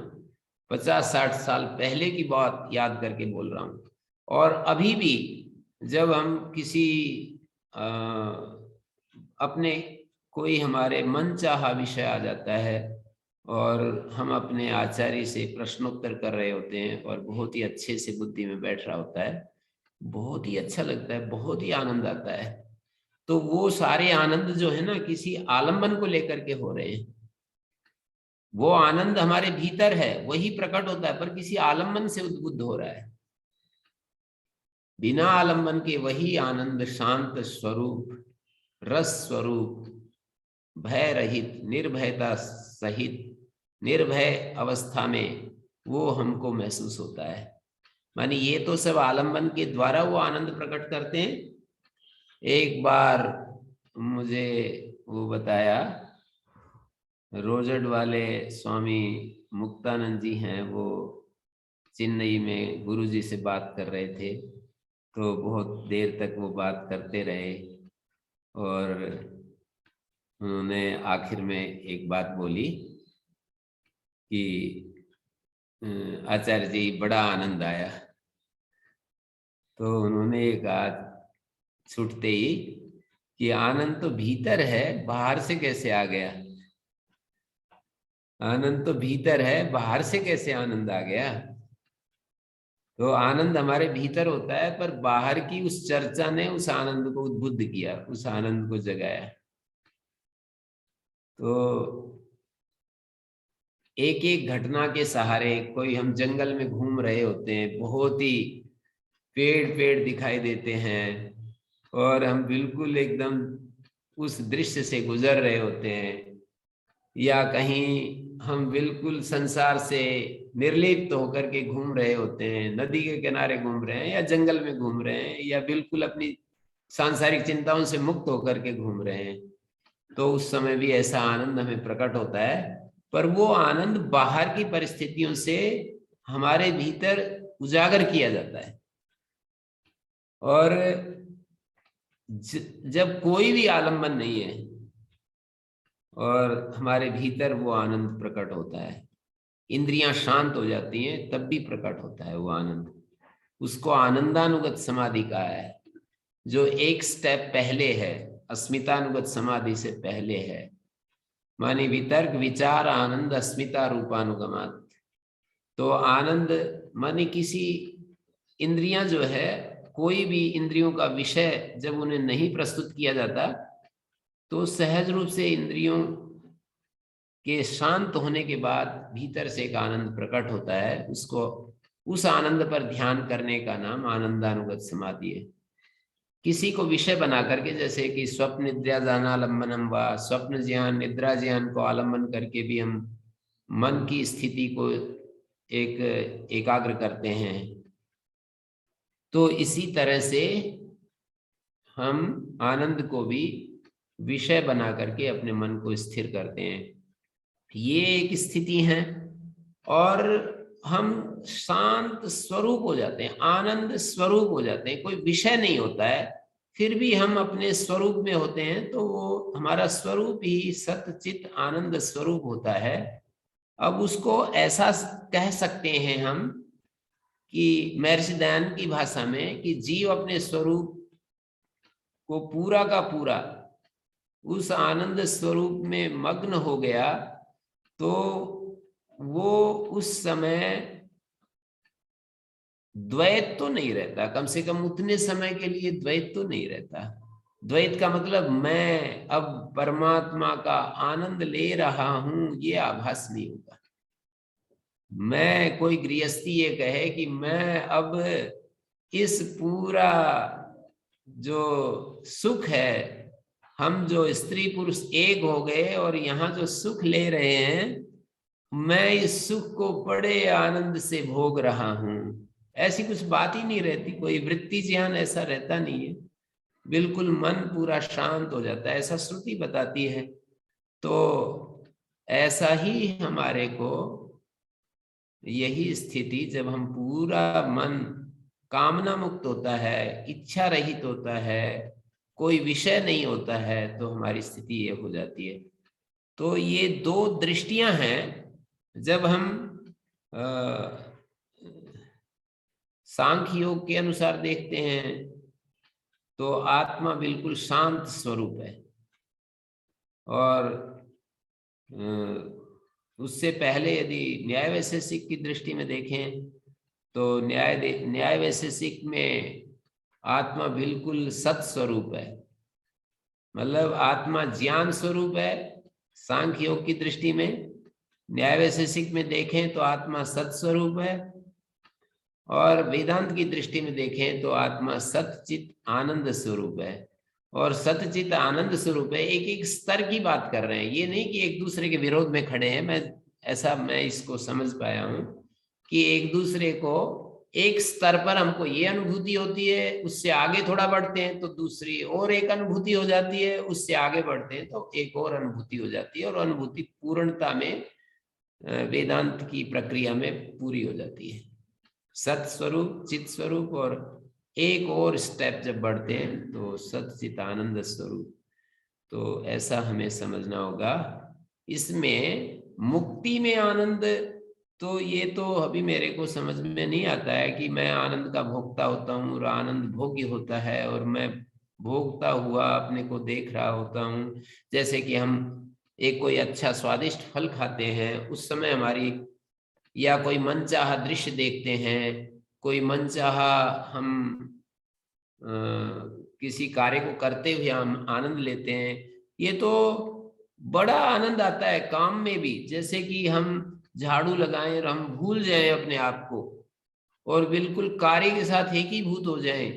50-60 साल पहले की बात याद करके बोल रहा हूं। और अभी भी जब हम किसी अपने कोई हमारे मनचाहा विषय आ जाता है और हम अपने आचार्य से प्रश्नोत्तर कर रहे होते हैं और बहुत ही अच्छे से बुद्धि में बैठ रहा होता है, बहुत ही अच्छा लगता है, बहुत ही आनंद आता है। तो वो सारे आनंद जो है ना किसी आलंबन को लेकर के हो रहे हैं। वो आनंद हमारे भीतर है, वही प्रकट होता है, पर किसी आलंबन से उद्बुद्ध हो रहा है। बिना आलंबन के वही आनंद शांत स्वरूप, रस स्वरूप, भय रहित, निर्भयता सहित, निर्भय अवस्था में वो हमको महसूस होता है। मानी ये तो सब आलंबन के द्वारा वो आनंद प्रकट करते हैं। एक बार मुझे वो बताया, रोजड़ वाले स्वामी मुक्तानंद जी हैं, वो चेन्नई में गुरुजी से बात कर रहे थे, तो बहुत देर तक वो बात करते रहे और उन्होंने आखिर में एक बात बोली कि आचार्य जी बड़ा आनंद आया। तो उन्होंने कहा छूटते ही कि आनंद तो भीतर है, बाहर से कैसे आ गया? आनंद तो भीतर है, बाहर से कैसे आनंद आ गया? तो आनंद हमारे भीतर होता है, पर बाहर की उस चर्चा ने उस आनंद को उद्बुद्ध किया, उस आनंद को जगाया। तो एक एक घटना के सहारे, कोई हम जंगल में घूम रहे होते हैं, बहुत ही पेड़ दिखाई देते हैं और हम बिल्कुल एकदम उस दृश्य से गुजर रहे होते हैं, या कहीं हम बिल्कुल संसार से निर्लिप्त होकर के घूम रहे होते हैं, नदी के किनारे घूम रहे हैं या जंगल में घूम रहे हैं या बिल्कुल अपनी सांसारिक चिंताओं से मुक्त होकर के घूम रहे हैं, तो उस समय भी ऐसा आनंद हमें प्रकट होता है। पर वो आनंद बाहर की परिस्थितियों से हमारे भीतर उजागर किया जाता है। और जब कोई भी आलंबन नहीं है और हमारे भीतर वो आनंद प्रकट होता है, इंद्रियां शांत हो जाती हैं, तब भी प्रकट होता है वो आनंद। उसको आनंदानुगत समाधि कहा है, जो एक स्टेप पहले है, अस्मितानुगत समाधि से पहले है। मानी वितर्क विचार आनंद अस्मिता रूपानुगमात। तो आनंद मानी किसी इंद्रियां जो है, कोई भी इंद्रियों का विषय जब उन्हें नहीं प्रस्तुत किया जाता तो सहज रूप से इंद्रियों के शांत होने के बाद भीतर से एक आनंद प्रकट होता है। उसको, उस आनंद पर ध्यान करने का नाम आनंदानुगत समाधि है। किसी को विषय बना करके, जैसे कि स्वप्न निद्रा जानालंबनम व, स्वप्न ज्ञान निद्रा ज्ञान को आलंबन करके भी हम मन की स्थिति को एकाग्र करते हैं। तो इसी तरह से हम आनंद को भी विषय बना करके अपने मन को स्थिर करते हैं। ये एक स्थिति है और हम शांत स्वरूप हो जाते हैं, आनंद स्वरूप हो जाते हैं। कोई विषय नहीं होता है, फिर भी हम अपने स्वरूप में होते हैं, तो वो हमारा स्वरूप ही सतचित आनंद स्वरूप होता है। अब उसको ऐसा कह सकते हैं हम कि महर्षि दयानंद की भाषा में कि जीव अपने स्वरूप को पूरा का पूरा उस आनंद स्वरूप में मग्न हो गया, तो वो उस समय द्वैत तो नहीं रहता, कम से कम उतने समय के लिए द्वैत तो नहीं रहता। द्वैत का मतलब मैं अब परमात्मा का आनंद ले रहा हूं, ये आभास नहीं होगा। मैं, कोई गृहस्थी ये कहे कि मैं अब इस पूरा जो सुख है, हम जो स्त्री पुरुष एक हो गए और यहाँ जो सुख ले रहे हैं, मैं इस सुख को बड़े आनंद से भोग रहा हूं, ऐसी कुछ बात ही नहीं रहती, कोई वृत्ति ज्ञान ऐसा रहता नहीं है, बिल्कुल मन पूरा शांत हो जाता है, ऐसा श्रुति बताती है। तो ऐसा ही हमारे को यही स्थिति, जब हम पूरा मन कामना मुक्त होता है, इच्छा रहित होता है, कोई विषय नहीं होता है, तो हमारी स्थिति ये हो जाती है। तो ये दो दृष्टियां हैं। जब हम सांख्य योग के अनुसार देखते हैं तो आत्मा बिल्कुल शांत स्वरूप है, और उससे पहले यदि न्याय वैशेषिक की दृष्टि में देखें तो न्याय वैशेषिक में आत्मा बिल्कुल सत स्वरूप है, मतलब आत्मा ज्ञान स्वरूप है सांख्य योग की दृष्टि में। न्याय वैशेषिक में देखें तो आत्मा सत स्वरूप है, और वेदांत की दृष्टि में देखें तो आत्मा सतचित आनंद स्वरूप है। और सतचित आनंद स्वरूप है, एक एक स्तर की बात कर रहे हैं, ये नहीं कि एक दूसरे के विरोध में खड़े हैं। मैं इसको समझ पाया हूं कि एक दूसरे को एक स्तर पर हमको ये अनुभूति होती है, उससे आगे थोड़ा बढ़ते हैं तो दूसरी और एक अनुभूति हो जाती है, उससे आगे बढ़ते हैं तो एक और अनुभूति हो जाती है, और अनुभूति पूर्णता में वेदांत की प्रक्रिया में पूरी हो जाती है। सत स्वरूप, चित स्वरूप, और एक और स्टेप जब बढ़ते हैं तो सत चित आनंद स्वरूप। तो ऐसा हमें समझना होगा। इसमें मुक्ति में आनंद, तो ये तो अभी मेरे को समझ में नहीं आता है कि मैं आनंद का भोक्ता होता हूँ और आनंद भोग्य होता है, और मैं भोगता हुआ अपने को देख रहा होता हूँ। जैसे कि हम एक कोई अच्छा स्वादिष्ट फल खाते हैं, उस समय हमारी, या कोई मनचाहा दृश्य देखते हैं, कोई मनचाहा हम किसी कार्य को करते हुए हम आनंद लेते हैं, ये तो बड़ा आनंद आता है काम में भी। जैसे कि हम झाड़ू लगाएं और हम भूल जाएं अपने आप को और बिल्कुल कार्य के साथ एकीभूत हो जाएं,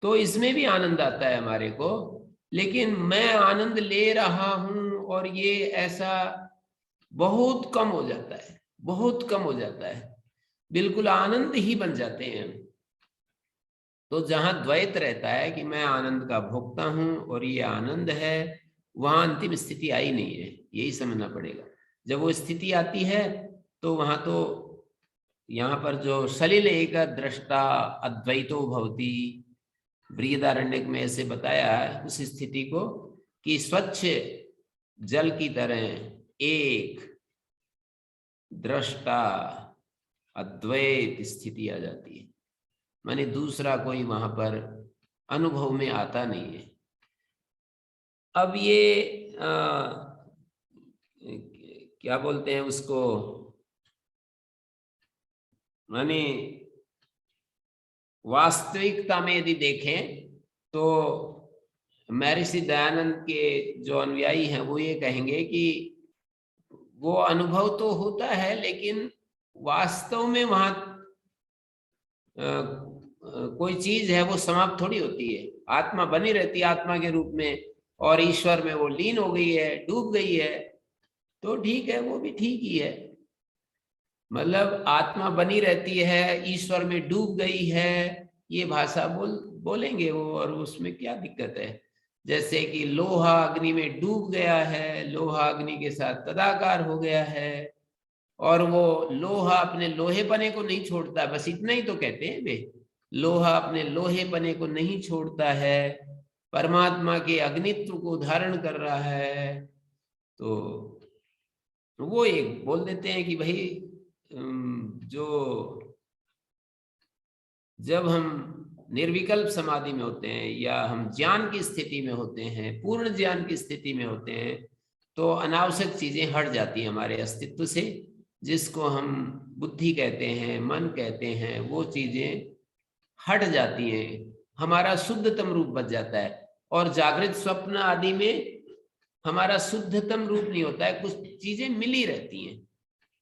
तो इसमें भी आनंद आता है हमारे को। लेकिन मैं आनंद ले रहा हूं और ये ऐसा बहुत कम हो जाता है, बहुत कम हो जाता है, बिल्कुल आनंद ही बन जाते हैं। तो जहां द्वैत रहता है कि मैं आनंद का भोक्ता हूं और ये आनंद है, वहां अंतिम स्थिति आई नहीं है, यही समझना पड़ेगा। जब वो स्थिति आती है तो वहां तो यहाँ पर जो सलिल एक दृष्टा अद्वैतो भवति, बृहदारण्यक में ऐसे बताया है उस स्थिति को कि स्वच्छ जल की तरह एक दृष्टा अद्वैत स्थिति आ जाती है, माने दूसरा कोई वहां पर अनुभव में आता नहीं है। अब ये क्या बोलते हैं उसको, माने वास्तविकता में यदि देखें तो महर्षि दयानंद के जो अनुयायी हैं वो ये कहेंगे कि वो अनुभव तो होता है, लेकिन वास्तव में वहां कोई चीज है वो समाप्त थोड़ी होती है, आत्मा बनी रहती है आत्मा के रूप में, और ईश्वर में वो लीन हो गई है, डूब गई है, तो ठीक है, वो भी ठीक ही है। मतलब आत्मा बनी रहती है, ईश्वर में डूब गई है, ये भाषा बोलेंगे वो, और उसमें क्या दिक्कत है। जैसे कि लोहा अग्नि में डूब गया है, लोहा अग्नि के साथ तदाकार हो गया है, और वो लोहा अपने लोहेपने को नहीं छोड़ता, बस इतना ही तो कहते हैं वे, लोहा अपने लोहेपने को नहीं छोड़ता है, परमात्मा के अग्नित्व को धारण कर रहा है। तो वो एक बोल देते हैं कि भाई जो जब हम निर्विकल्प समाधि में होते हैं या हम ज्ञान की स्थिति में होते हैं, पूर्ण ज्ञान की स्थिति में होते हैं, तो अनावश्यक चीजें हट जाती हैं हमारे अस्तित्व से, जिसको हम बुद्धि कहते हैं, मन कहते हैं, वो चीजें हट जाती हैं, हमारा शुद्धतम रूप बच जाता है। और जागृत स्वप्न आदि में हमारा शुद्धतम रूप नहीं होता है, कुछ चीजें मिली रहती हैं।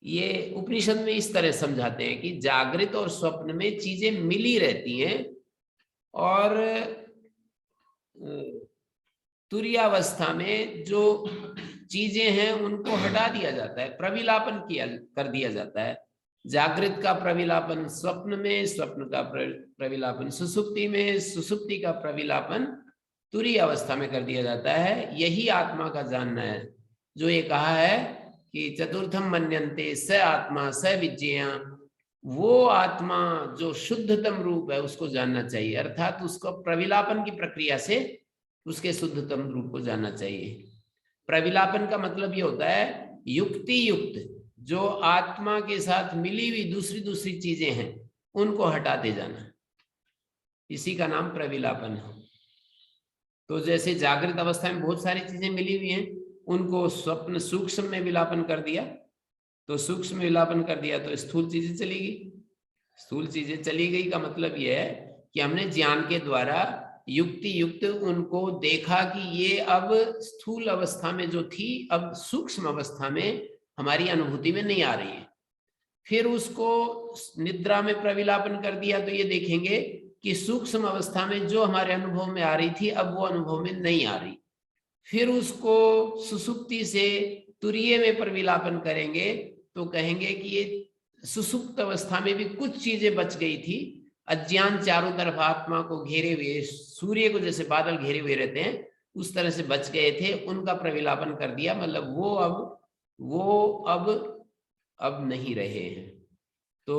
ये उपनिषद में इस तरह समझाते हैं कि जागृत और स्वप्न में चीजें मिली रहती हैं, और तुर्यावस्था में जो चीजें हैं उनको हटा दिया जाता है, प्रविलापन कर दिया जाता है। जागृत का प्रविलापन स्वप्न में, स्वप्न का प्रविलापन सुसुप्ति में, सुसुप्ति का प्रविलापन तुरीय अवस्था में कर दिया जाता है। यही आत्मा का जानना है। जो ये कहा है कि चतुर्थम मन्यन्ते स आत्मा स विज्ञेया, वो आत्मा जो शुद्धतम रूप है उसको जानना चाहिए, अर्थात उसको प्रविलापन की प्रक्रिया से उसके शुद्धतम रूप को जानना चाहिए। प्रविलापन का मतलब ये होता है युक्ति युक्त जो आत्मा के साथ मिली हुई दूसरी दूसरी चीजें हैं उनको हटाते जाना, इसी का नाम प्रविलापन है। तो जैसे जागृत अवस्था में बहुत सारी चीजें मिली हुई हैं, उनको स्वप्न सूक्ष्म में विलापन कर दिया, तो सूक्ष्म विलापन कर दिया तो स्थूल चीजें चली गई। स्थूल चीजें चली गई का मतलब यह है कि हमने ज्ञान के द्वारा युक्ति युक्त उनको देखा कि ये अब स्थूल अवस्था में जो थी अब सूक्ष्म अवस्था में हमारी अनुभूति में नहीं आ रही है। फिर उसको निद्रा में प्रविलापन कर दिया तो ये देखेंगे कि सूक्ष्म अवस्था में जो हमारे अनुभव में आ रही थी अब वो अनुभव में नहीं आ रही। फिर उसको सुसुप्ति से तुरीय में प्रविलापन करेंगे तो कहेंगे कि ये सुसुप्त अवस्था में भी कुछ चीजें बच गई थी। अज्ञान चारों तरफ आत्मा को घेरे हुए, सूर्य को जैसे बादल घेरे हुए रहते हैं उस तरह से बच गए थे, उनका प्रविलापन कर दिया, मतलब वो अब नहीं रहे हैं। तो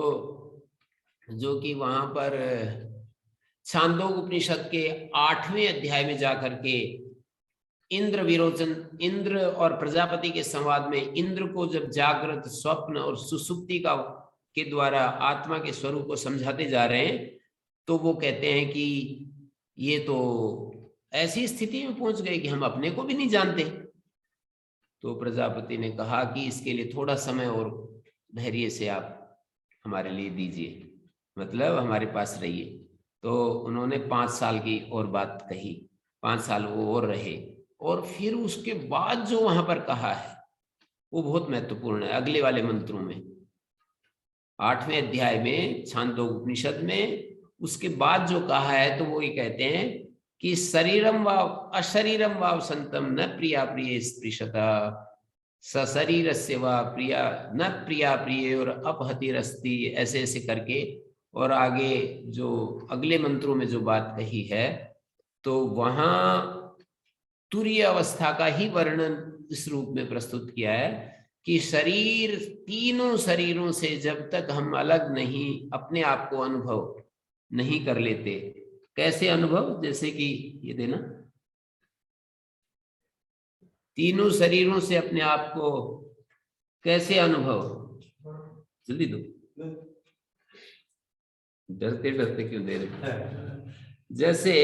जो कि वहां पर छांदोग उपनिषद के 8वें अध्याय में जाकर के इंद्र विरोचन, इंद्र और प्रजापति के संवाद में इंद्र को जब जागृत, स्वप्न और सुसुप्ति का के द्वारा आत्मा के स्वरूप को समझाते जा रहे हैं तो वो कहते हैं कि ये तो ऐसी स्थिति में पहुंच गए कि हम अपने को भी नहीं जानते। तो प्रजापति ने कहा कि इसके लिए थोड़ा समय और धैर्य से आप हमारे लिए दीजिए, मतलब हमारे पास रहिए। तो उन्होंने 5 साल की और बात कही, 5 साल वो और रहे, और फिर उसके बाद जो वहां पर कहा है वो बहुत महत्वपूर्ण है। अगले वाले मंत्रों में 8वें अध्याय में छांदोग उपनिषद में उसके बाद जो कहा है तो वो ये कहते हैं कि शरीरम व अशरीरम व संतम न प्रिया प्रिय स्पृशता सशरीर से व प्रिया न प्रिया प्रिय और अपहतिरस्ती, ऐसे ऐसे करके। और आगे जो अगले मंत्रों में जो बात कही है तो वहां तुरीय अवस्था का ही वर्णन इस रूप में प्रस्तुत किया है कि शरीर, तीनों शरीरों से जब तक हम अलग नहीं, अपने आप को अनुभव नहीं कर लेते। कैसे अनुभव? जैसे कि ये देना, तीनों शरीरों से अपने आप को कैसे अनुभव, जल्दी दो, डरते डरते क्यों दे रहे? जैसे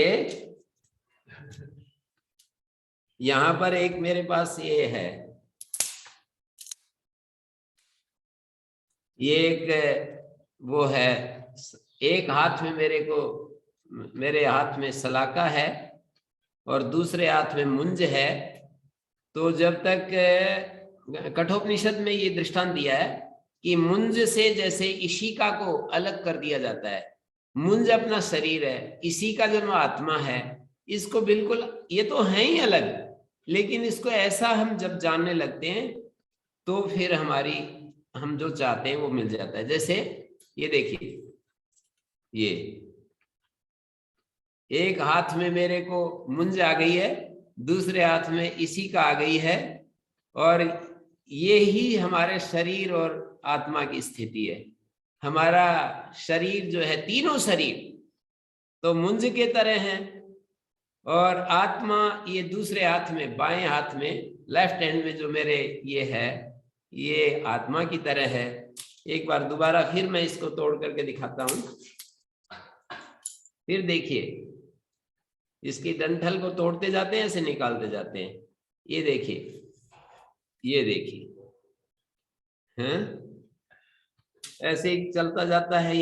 यहां पर एक मेरे पास ये है, ये एक वो है, एक हाथ में मेरे हाथ में सलाका है और दूसरे हाथ में मुंज है। तो जब तक कठोपनिषद में ये दृष्टांत दिया है कि मुंज से जैसे इशिका को अलग कर दिया जाता है, मुंज अपना शरीर है, इशिका जो आत्मा है, इसको बिल्कुल, ये तो है ही अलग, लेकिन इसको ऐसा हम जब जानने लगते हैं तो फिर हम जो चाहते हैं वो मिल जाता है। जैसे ये देखिए, ये एक हाथ में मेरे को मुंज आ गई है, दूसरे हाथ में इसी का आ गई है, और ये ही हमारे शरीर और आत्मा की स्थिति है। हमारा शरीर जो है, तीनों शरीर तो मुंज के तरह हैं, और आत्मा ये दूसरे हाथ में, बाएं हाथ में, लेफ्ट हैंड में जो मेरे ये है, ये आत्मा की तरह है। एक बार दोबारा फिर मैं इसको तोड़ करके दिखाता हूं। फिर देखिए, इसकी डंठल को तोड़ते जाते हैं, ऐसे निकालते जाते हैं। ये देखिए, ये देखिए, हैं, ऐसे ही चलता जाता है।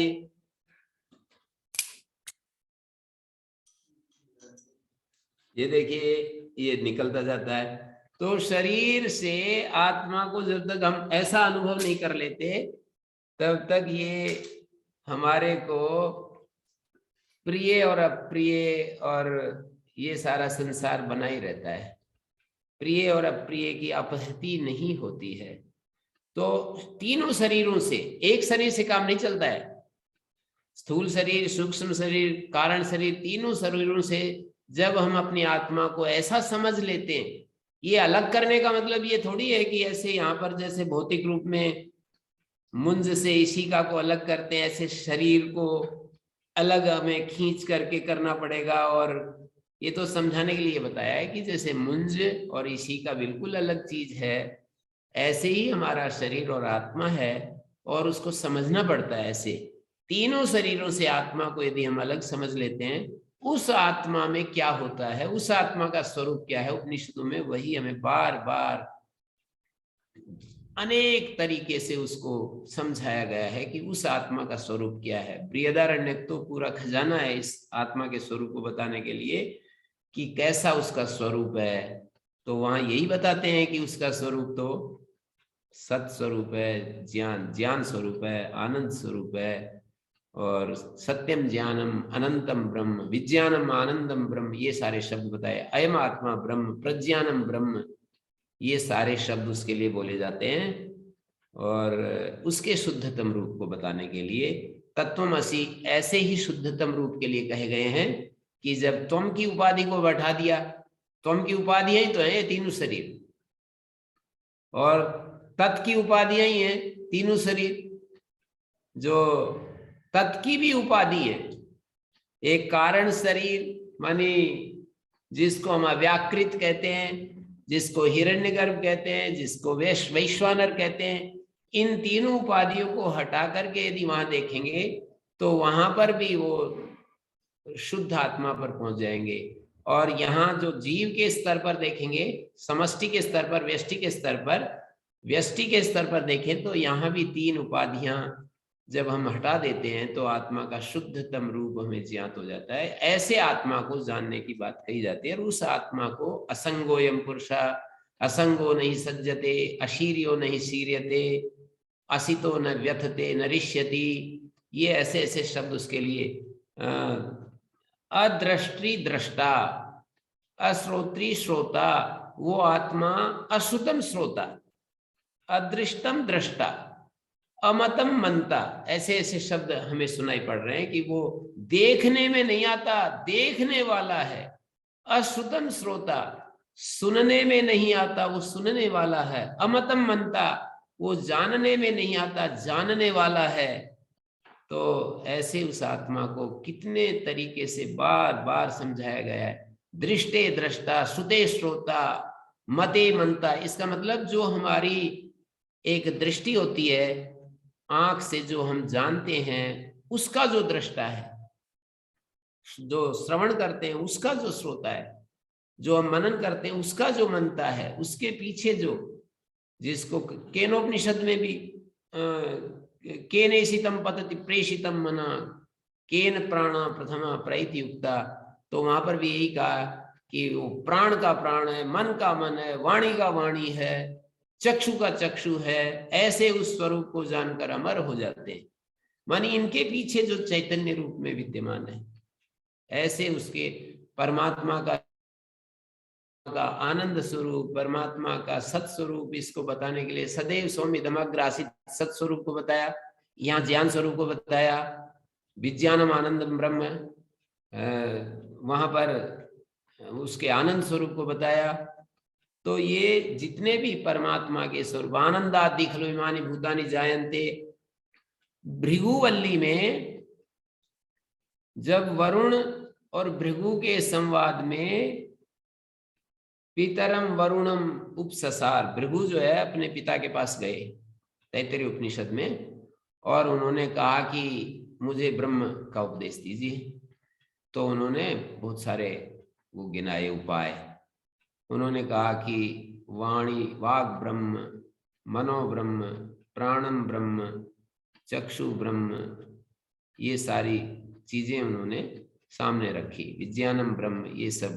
ये देखिए, ये निकलता जाता है। तो शरीर से आत्मा को जब तक हम ऐसा अनुभव नहीं कर लेते तब तक ये हमारे को प्रिय और अप्रिय और ये सारा संसार बना ही रहता है। प्रिय और अप्रिय की अपहति नहीं होती है। तो तीनों शरीरों से, एक शरीर से काम नहीं चलता है। स्थूल शरीर, सूक्ष्म शरीर, कारण शरीर, तीनों शरीरों से जब हम अपनी आत्मा को ऐसा समझ लेते हैं, ये अलग करने का मतलब ये थोड़ी है कि ऐसे यहाँ पर जैसे भौतिक रूप में मुंज से ईशिका को अलग करते हैं, ऐसे शरीर को अलग हमें खींच करके करना पड़ेगा। और ये तो समझाने के लिए बताया है कि जैसे मुंज और ईशिका बिल्कुल अलग चीज है, ऐसे ही हमारा शरीर और आत्मा है, और उसको समझना पड़ता है। ऐसे तीनों शरीरों से आत्मा को यदि हम अलग समझ लेते हैं, उस आत्मा में क्या होता है, उस आत्मा का स्वरूप क्या है, उपनिषदों में वही हमें बार बार अनेक तरीके से उसको समझाया गया है कि उस आत्मा का स्वरूप क्या है। बृहदारण्यक तो पूरा खजाना है इस आत्मा के स्वरूप को बताने के लिए कि कैसा उसका स्वरूप है। तो वहां यही बताते हैं कि उसका स्वरूप तो सत स्वरूप है, ज्ञान स्वरूप है, आनंद स्वरूप है, और सत्यम ज्ञानम अनंतम ब्रह्म, विज्ञानम आनंदम ब्रह्म, ये सारे शब्द बताए। अयम आत्मा ब्रह्म, प्रज्ञानम ब्रह्म, ये सारे शब्द उसके लिए बोले जाते हैं। और उसके शुद्धतम रूप को बताने के लिए तत्वमसि ऐसे ही शुद्धतम रूप के लिए कहे गए हैं कि जब त्वम की उपाधि को बैठा दिया, त्वम की उपाधियां ही तो है तीनों शरीर, और तत् की उपाधियां ही है तीनों शरीर। जो तत् की भी उपाधि है, एक कारण शरीर मानी जिसको हम अव्याकृत कहते हैं, जिसको हिरण्यगर्भ कहते हैं, जिसको वैश्वानर कहते हैं, इन तीनों उपाधियों को हटा करके यदि वहां देखेंगे तो वहां पर भी वो शुद्ध आत्मा पर पहुंच जाएंगे। और यहाँ जो जीव के स्तर पर देखेंगे, समष्टि के स्तर पर, व्यष्टि के स्तर पर, व्यष्टि के स्तर पर देखें तो यहाँ भी तीन उपाधियां जब हम हटा देते हैं तो आत्मा का शुद्धतम रूप हमें ज्ञात हो जाता है। ऐसे आत्मा को जानने की बात कही जाती है। और उस आत्मा को असंगोयम पुरुषा, असंगो नहीं सज्जते, अशीर्यो नहीं शीर्यते, असितो न व्यथते न रिष्यति, ये ऐसे ऐसे शब्द उसके लिए। अदृष्टि दृष्टा, अश्रोत्री श्रोता, वो आत्मा अश्रुतम श्रोता, अदृष्टम दृष्टा, अमतम मनता, ऐसे ऐसे शब्द हमें सुनाई पड़ रहे हैं कि वो देखने में नहीं आता, देखने वाला है। अश्रुतम श्रोता, सुनने में नहीं आता, वो सुनने वाला है। अमतम मनता, वो जानने में नहीं आता, जानने वाला है। तो ऐसे उस आत्मा को कितने तरीके से बार बार समझाया गया है। दृष्टे दृष्टा, श्रुते श्रोता, मते मनता, इसका मतलब जो हमारी एक दृष्टि होती है, आंख से जो हम जानते हैं उसका जो दृष्टा है, जो श्रवण करते हैं उसका जो श्रोता है, जो हम मनन करते हैं उसका जो मनता है, उसके पीछे जो, जिसको केनोपनिषद में भी केनेशितम पतति प्रेषितम मना, केन प्राणा प्रथमा प्रैति युक्ता, तो वहां पर भी यही कहा कि वो प्राण का प्राण है, मन का मन है, वाणी का वाणी है, चक्षु का चक्षु है। ऐसे उस स्वरूप को जानकर अमर हो जाते हैं, मानी इनके पीछे जो चैतन्य रूप में विद्यमान है। ऐसे उसके परमात्मा का आनंद स्वरूप, परमात्मा का सत्स्वरूप, इसको बताने के लिए सदैव सौम्यदमग्रासित सत्स्वरूप को बताया, यहाँ ज्ञान स्वरूप को बताया, विज्ञानम आनंदम ब्रह्म, वहां पर उसके आनंद स्वरूप को बताया। तो ये जितने भी परमात्मा के स्वरूप, आनंदादि खलु इमानि भूतानि जायन्ते, भृगुवल्ली में जब वरुण और भृगु के संवाद में पितरम वरुणम उपससार, भृगु जो है अपने पिता के पास गए तैत्तिरीय उपनिषद में, और उन्होंने कहा कि मुझे ब्रह्म का उपदेश दीजिए। तो उन्होंने बहुत सारे वो गिनाए उपाय। उन्होंने कहा कि वाणी, वाग ब्रह्म, मनो ब्रह्म, प्राणम ब्रह्म, चक्षु ब्रह्म, ये सारी चीजें उन्होंने सामने रखी, विज्ञानम ब्रह्म, ये सब।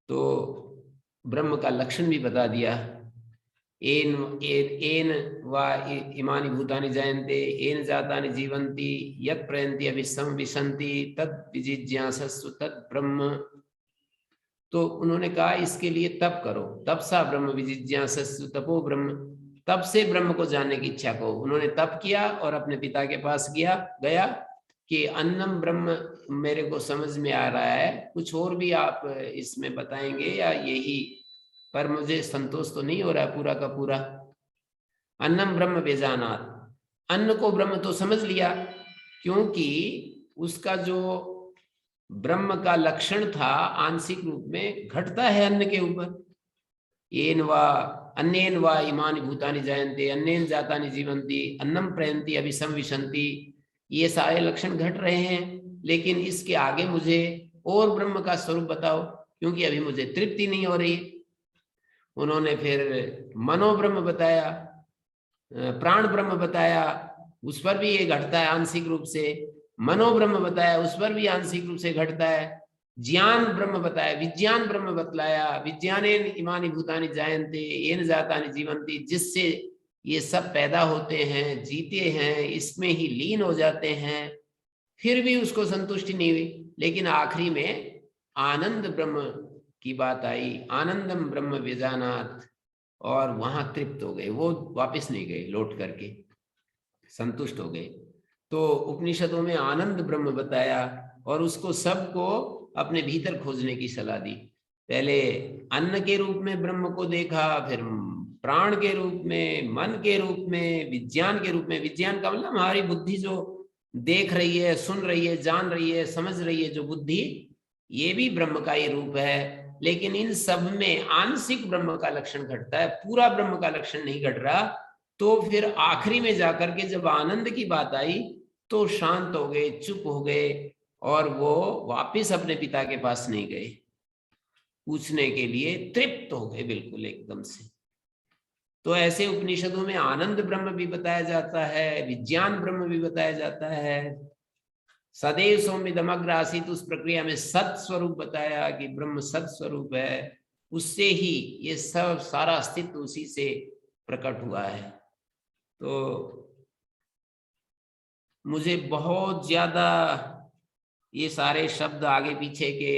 तो ब्रह्म का लक्षण भी बता दिया। एन वा इमानि भूतानि जायन्ते, एन जातानि जीवन्ति, यत् प्रयन्ति अभिसम विशन्ति, तत् विजिज्ञासस्व तत् ब्रह्म। तो उन्होंने कहा इसके लिए तप करो, तपसा ब्रह्म विजिज्ञासस्व तपो ब्रह्म। तब से ब्रह्म को जानने की इच्छा को उन्होंने तब किया और अपने पिता के पास गया कि अन्नम ब्रह्म मेरे को समझ में आ रहा है, कुछ और भी आप इसमें बताएंगे या यही, पर मुझे संतोष तो नहीं हो रहा है पूरा का पूरा। अन्नम ब्रह्म बेजानात, अन्न को ब्रह्म तो समझ लिया, क्योंकि उसका जो ब्रह्म का लक्षण था आंशिक रूप में घटता है अन्न के ऊपर। येन वा अन्येन वा इमानि भूतानि जायन्ते अन्येन जातानि जीवन्ति अन्नम प्रयन्ति अभिसंविशन्ति, ये सारे लक्षण घट रहे हैं। लेकिन इसके आगे मुझे और ब्रह्म का स्वरूप बताओ, क्योंकि अभी मुझे तृप्ति नहीं हो रही। उन्होंने फिर मनोब्रह्म बताया, प्राण ब्रह्म बताया, उस पर भी ये घटता है आंशिक रूप से। मनोब्रह्म बताया, उस पर भी आंशिक रूप से घटता है। ज्ञान ब्रह्म बताया, विज्ञान ब्रह्म बतलाया, विज्ञानेन इमानि भूतानि जायन्ते येन जातानि जीवन्ति, जिससे ये सब पैदा होते हैं, जीते हैं, इसमें ही लीन हो जाते हैं। फिर भी उसको संतुष्टि नहीं हुई, लेकिन आखिरी में आनंद ब्रह्म की बात आई, आनंदम ब्रह्म विजानात, और वहां तृप्त हो गए, वो वापस नहीं गए, लौट करके संतुष्ट हो गए। तो उपनिषदों में आनंद ब्रह्म बताया और उसको सबको अपने भीतर खोजने की सलाह दी। पहले अन्न के रूप में ब्रह्म को देखा, फिर प्राण के रूप में, मन के रूप में, विज्ञान के रूप में। विज्ञान का मतलब हमारी बुद्धि जो देख रही है, सुन रही है, जान रही है, समझ रही है, जो बुद्धि, ये भी ब्रह्म का ही रूप है। लेकिन इन सब में आंशिक ब्रह्म का लक्षण घटता है, पूरा ब्रह्म का लक्षण नहीं घट रहा। तो फिर आखिरी में जाकर के जब आनंद की बात आई तो शांत हो गए, चुप हो गए, और वो वापिस अपने पिता के पास नहीं गए पूछने के लिए, तृप्त हो गए बिल्कुल एकदम से। तो ऐसे उपनिषदों में आनंद ब्रह्म भी बताया जाता है, विज्ञान ब्रह्म भी बताया जाता है। सदैव सौम्यदमग्र आसीत, उस प्रक्रिया में सत स्वरूप बताया कि ब्रह्म सत स्वरूप है, उससे ही ये सब सारा अस्तित्व उसी से प्रकट हुआ है। तो मुझे बहुत ज्यादा ये सारे शब्द आगे पीछे के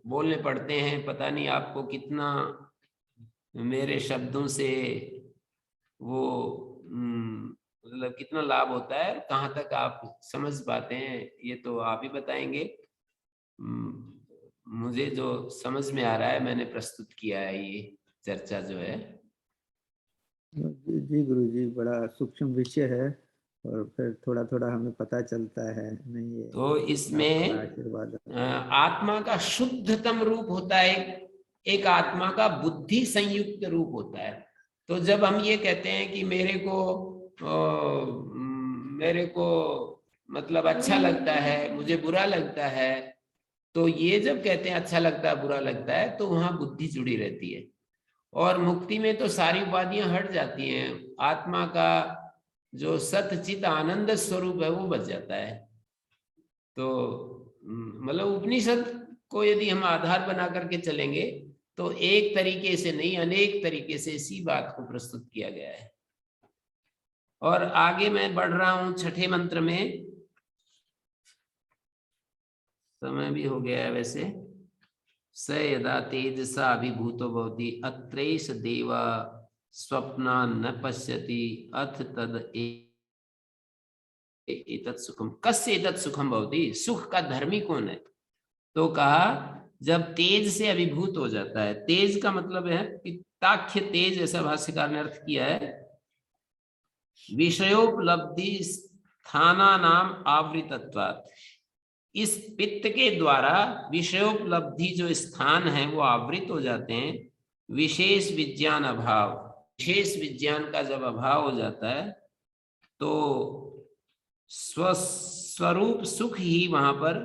बोलने पड़ते हैं, पता नहीं आपको कितना मेरे शब्दों से वो मतलब कितना लाभ होता है, कहाँ तक आप समझ पाते हैं, ये तो आप ही बताएंगे। मुझे जो समझ में आ रहा है मैंने प्रस्तुत किया है, ये चर्चा जो है। जी गुरु जी, बड़ा सूक्ष्म विषय है और फिर थोड़ा थोड़ा हमें पता चलता है। नहीं, ये तो इसमें आशीर्वाद, आत्मा का शुद्धतम रूप होता है, एक आत्मा का बुद्धि संयुक्त रूप होता है। तो जब हम ये कहते हैं कि मेरे को मतलब अच्छा लगता है, मुझे बुरा लगता है, तो ये जब कहते हैं अच्छा लगता है, बुरा लगता है, तो वहां बुद्धि जुड़ी रहती है। और मुक्ति में तो सारी उपाधियां हट जाती हैं, आत्मा का जो सतचित आनंद स्वरूप है वो बच जाता है। तो मतलब उपनिषद को यदि हम आधार बना करके चलेंगे तो एक तरीके से नहीं, अनेक तरीके से इसी बात को प्रस्तुत किया गया है। और आगे मैं बढ़ रहा हूं छठे मंत्र में, समय भी हो गया है वैसे। स यदा तेजसा अभिभूतो भवति अत्रैष देवा स्वप्ना न पश्यति अथ तद एतत् सुखम। कस्य एतत् सुखम भवति, सुख का धर्मी कौन है? तो कहा जब तेज से अभिभूत हो जाता है। तेज का मतलब है पित्ताख्य तेज, ऐसा भाष्यकार ने अर्थ किया है, विषयोपलब्धि स्थाना नाम आवृतत्वात्। इस पित्त के द्वारा विषयोपलब्धि जो स्थान है वो आवृत हो जाते हैं। विशेष विज्ञान अभाव, विशेष विज्ञान का जब अभाव हो जाता है तो स्वरूप सुख ही वहां पर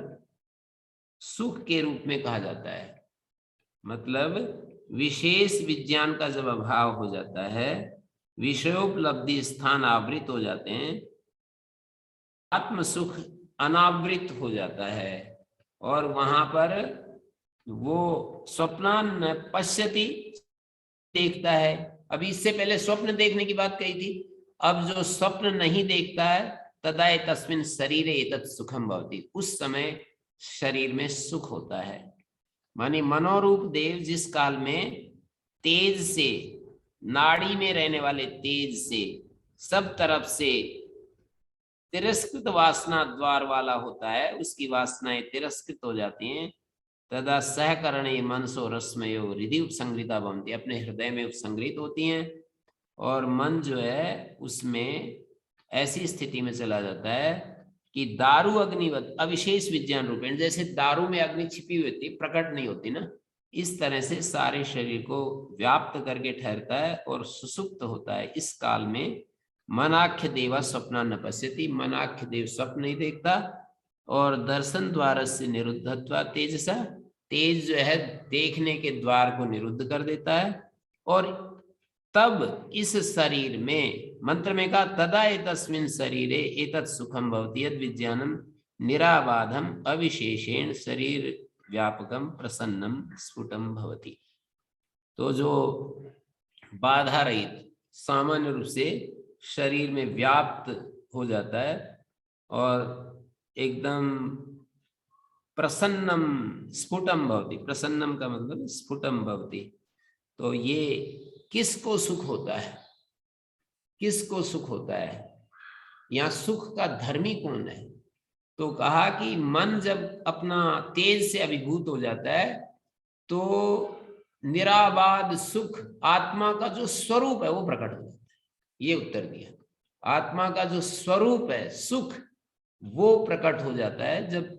सुख के रूप में कहा जाता है। मतलब विशेष विज्ञान का जब अभाव हो जाता है, विषयोपलब्धि स्थान आवृत हो जाते हैं, आत्म सुख अनावृत हो जाता है, और वहां पर वो स्वप्नान न पश्यति, देखता है। अभी इससे पहले स्वप्न देखने की बात कही थी, अब जो स्वप्न नहीं देखता है, तदा तस्मिन् शरीरे एतत् सुखम भवति, उस समय शरीर में सुख होता है। मानी मनोरूप देव जिस काल में तेज से नाड़ी में रहने वाले तेज से सब तरफ से तिरस्कृत वासना द्वार वाला होता है, उसकी वासनाएं तिरस्कृत हो जाती हैं। तदा सहकरणे मनसो रश्मयो हृदय उपसंगृता भवन्ति, अपने हृदय में उपसंग्रित होती हैं और मन जो है उसमें ऐसी स्थिति में चला जाता है कि दारु अग्निवत अविशेष विज्ञान रूपेण, जैसे दारू में अग्नि छिपी हुई होती, प्रकट नहीं होती ना, इस तरह से सारे शरीर को व्याप्त करके ठहरता है और सुसुप्त होता है। इस काल में मनाख्य देवा स्वप्ना न पश्यति, मनाख्य देव स्वप्न नहीं देखता। और दर्शन द्वार से निरुद्धत्वा तेजसा, तेज जो है देखने के द्वार को निरुद्ध कर देता है। और तब इस शरीर में, मंत्र में कहा तदा एतस्मिन् शरीरे एतत् सुखम भवति यद विज्ञानम निराबाधम अविशेषेण शरीर व्यापकम प्रसन्नम स्फुटम भवति। तो जो बाधा रहित सामान्य रूप से शरीर में व्याप्त हो जाता है और एकदम प्रसन्नम स्फुटम भवति, प्रसन्नम का मतलब स्फुटम भवति। तो ये किसको सुख होता है, किसको सुख होता है, यहाँ सुख का धर्मी कौन है? तो कहा कि मन जब अपना तेज से अभिभूत हो जाता है तो निराबाध सुख, आत्मा का जो स्वरूप है वो प्रकट हो जाता है। ये उत्तर दिया, आत्मा का जो स्वरूप है सुख वो प्रकट हो जाता है जब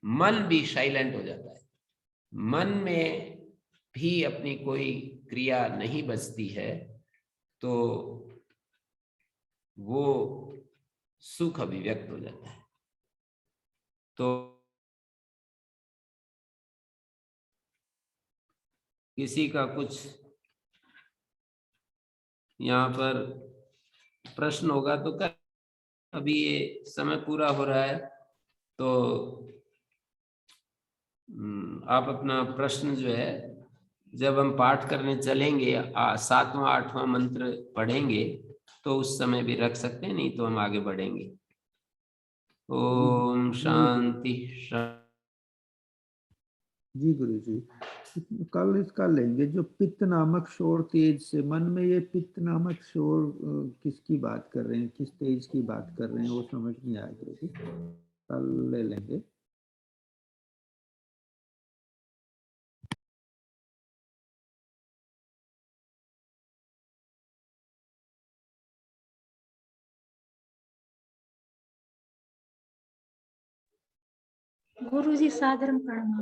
मन भी साइलेंट हो जाता है, मन में भी अपनी कोई क्रिया नहीं बचती है, तो वो सुख अभिव्यक्त हो जाता है। तो किसी का कुछ यहाँ पर प्रश्न होगा तो कर, अभी ये समय पूरा हो रहा है तो आप अपना प्रश्न जो है जब हम पाठ करने चलेंगे, 7वां 8वां मंत्र पढ़ेंगे तो उस समय भी रख सकते हैं, नहीं तो हम आगे बढ़ेंगे। ओम शांति जी गुरु जी, कल इसका लेंगे जो पित्त नामक शोर तेज से, मन में ये पित्त नामक शोर किसकी बात कर रहे हैं, किस तेज की बात कर रहे हैं, वो समझ नहीं आया गुरु जी, कल ले लेंगे। गुरु जी सादर प्रणाम।